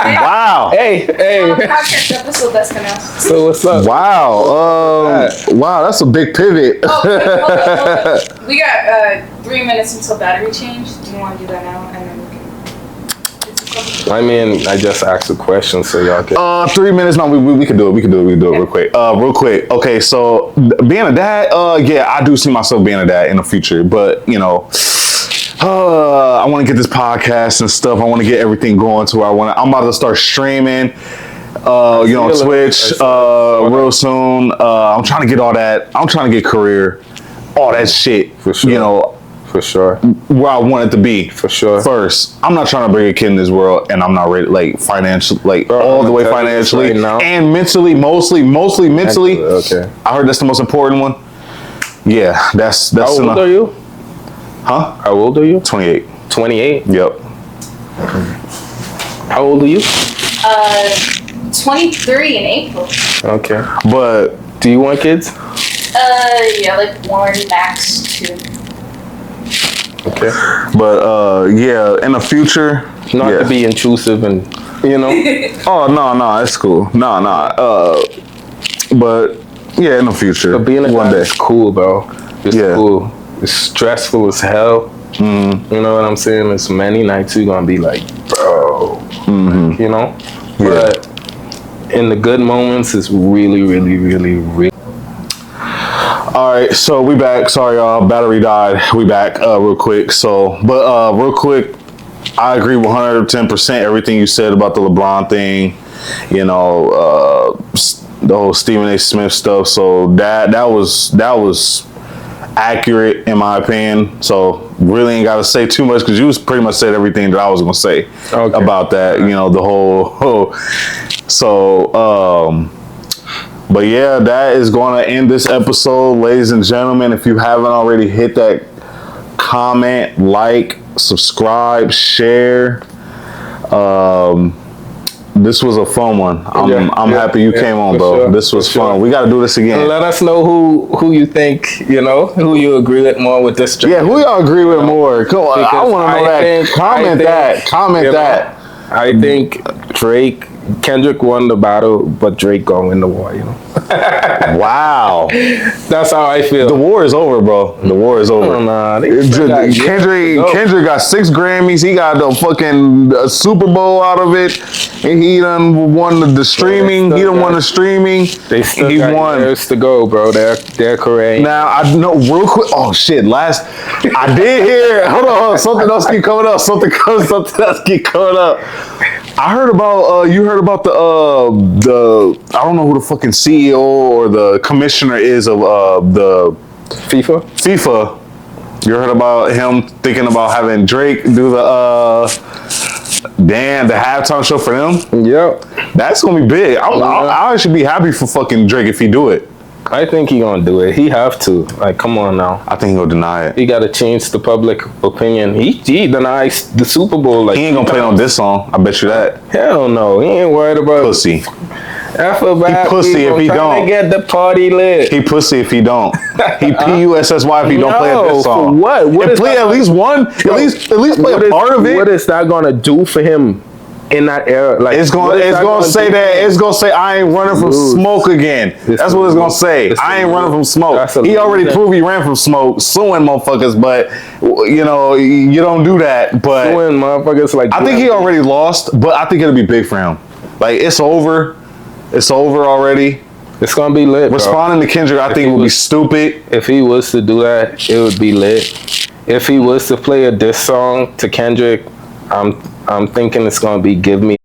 Wow! Hey! Podcast episode that's gonna. So what's up? Wow! Wow! That's a big pivot. Hold on. We got 3 minutes until battery change. Do you want to do that now, and then we can? I mean, I just asked a question, so y'all can. 3 minutes. No, we can do it. We can do it real quick. Real quick. Okay, so being a dad. Yeah, I do see myself being a dad in the future, but I want to get this podcast and stuff. I want to get everything going to where I'm about to start streaming. Twitch real soon. I'm trying to get all that. I'm trying to get career, all that shit. For sure. For sure. Where I want it to be. For sure. First, I'm not trying to bring a kid in this world, and I'm not ready, financially, all the way financially, right and mentally, mostly mentally. Okay. I heard that's the most important one. Yeah, that's How old are you? Huh? How old are you? 28. 28? Yep. How old are you? 23 in April. Okay. But do you want kids? Yeah, like 1 max 2. Okay. But yeah, in the future, not to be intrusive and Oh no, it's cool. No. But yeah, in the future. But being a one dad day is cool, bro. It's cool. It's stressful as hell. Mm-hmm. You know what I'm saying? There's many nights you're gonna be like, bro. Mm-hmm. But in the good moments, it's really, really, really, really. All right, so we back. Sorry, y'all. Battery died. We back real quick. Real quick, I agree 110% everything you said about the LeBron thing. You know, the whole Stephen A. Smith stuff. So that was accurate in my opinion. So really ain't got to say too much because you pretty much said everything that I was gonna say about that. You know, the whole. But yeah, that is going to end this episode, ladies and gentlemen. If you haven't already, hit that comment, like, subscribe, share. This was a fun one. I'm happy you came on, bro. Sure, this was fun. We got to do this again. Let us know who you think, who you agree with more with this. Yeah, who y'all agree with more? Come on, I want to know that. Comment that. I think Kendrick won the battle, but Drake gonna win the war, Wow. That's how I feel. The war is over, bro. The war is over. Kendrick got 6 Grammys. He got the fucking Super Bowl out of it. And he done won the streaming. He done won the streaming. They still got years to go, bro. Their career. Now, I know real quick. Oh, shit. I did hear. Hold on. Something else keep coming up. Something else keep coming up. I heard about you heard about the I don't know who the fucking CEO or the commissioner is of the FIFA. You heard about him thinking about having Drake do the halftime show for them? Yep. That's gonna be big. I should be happy for fucking Drake if he do it. I think he gonna do it. He have to. Like, come on now. I think he'll deny it. He gotta change the public opinion. He denies the Super Bowl. Like, he ain't gonna play on this song. I bet you that. Hell no. He ain't worried about pussy. He pussy if he don't. Get the party lit. He pussy if he don't. He pussy if he don't play this song. For what? What is play at least one? At least play a part of it. What is that gonna do for him? In that era, like it's gonna say I ain't running from smoke again. That's what it's gonna say. I ain't running from smoke. He already proved he ran from smoke, suing motherfuckers, but you don't do that. But suing motherfuckers like I think he already lost, but I think it'll be big for him. Like it's over. It's over already. It's gonna be lit. Responding to Kendrick, I think would be stupid. If he was to do that, it would be lit. If he was to play a diss song to Kendrick, I'm thinking it's gonna be "Give Me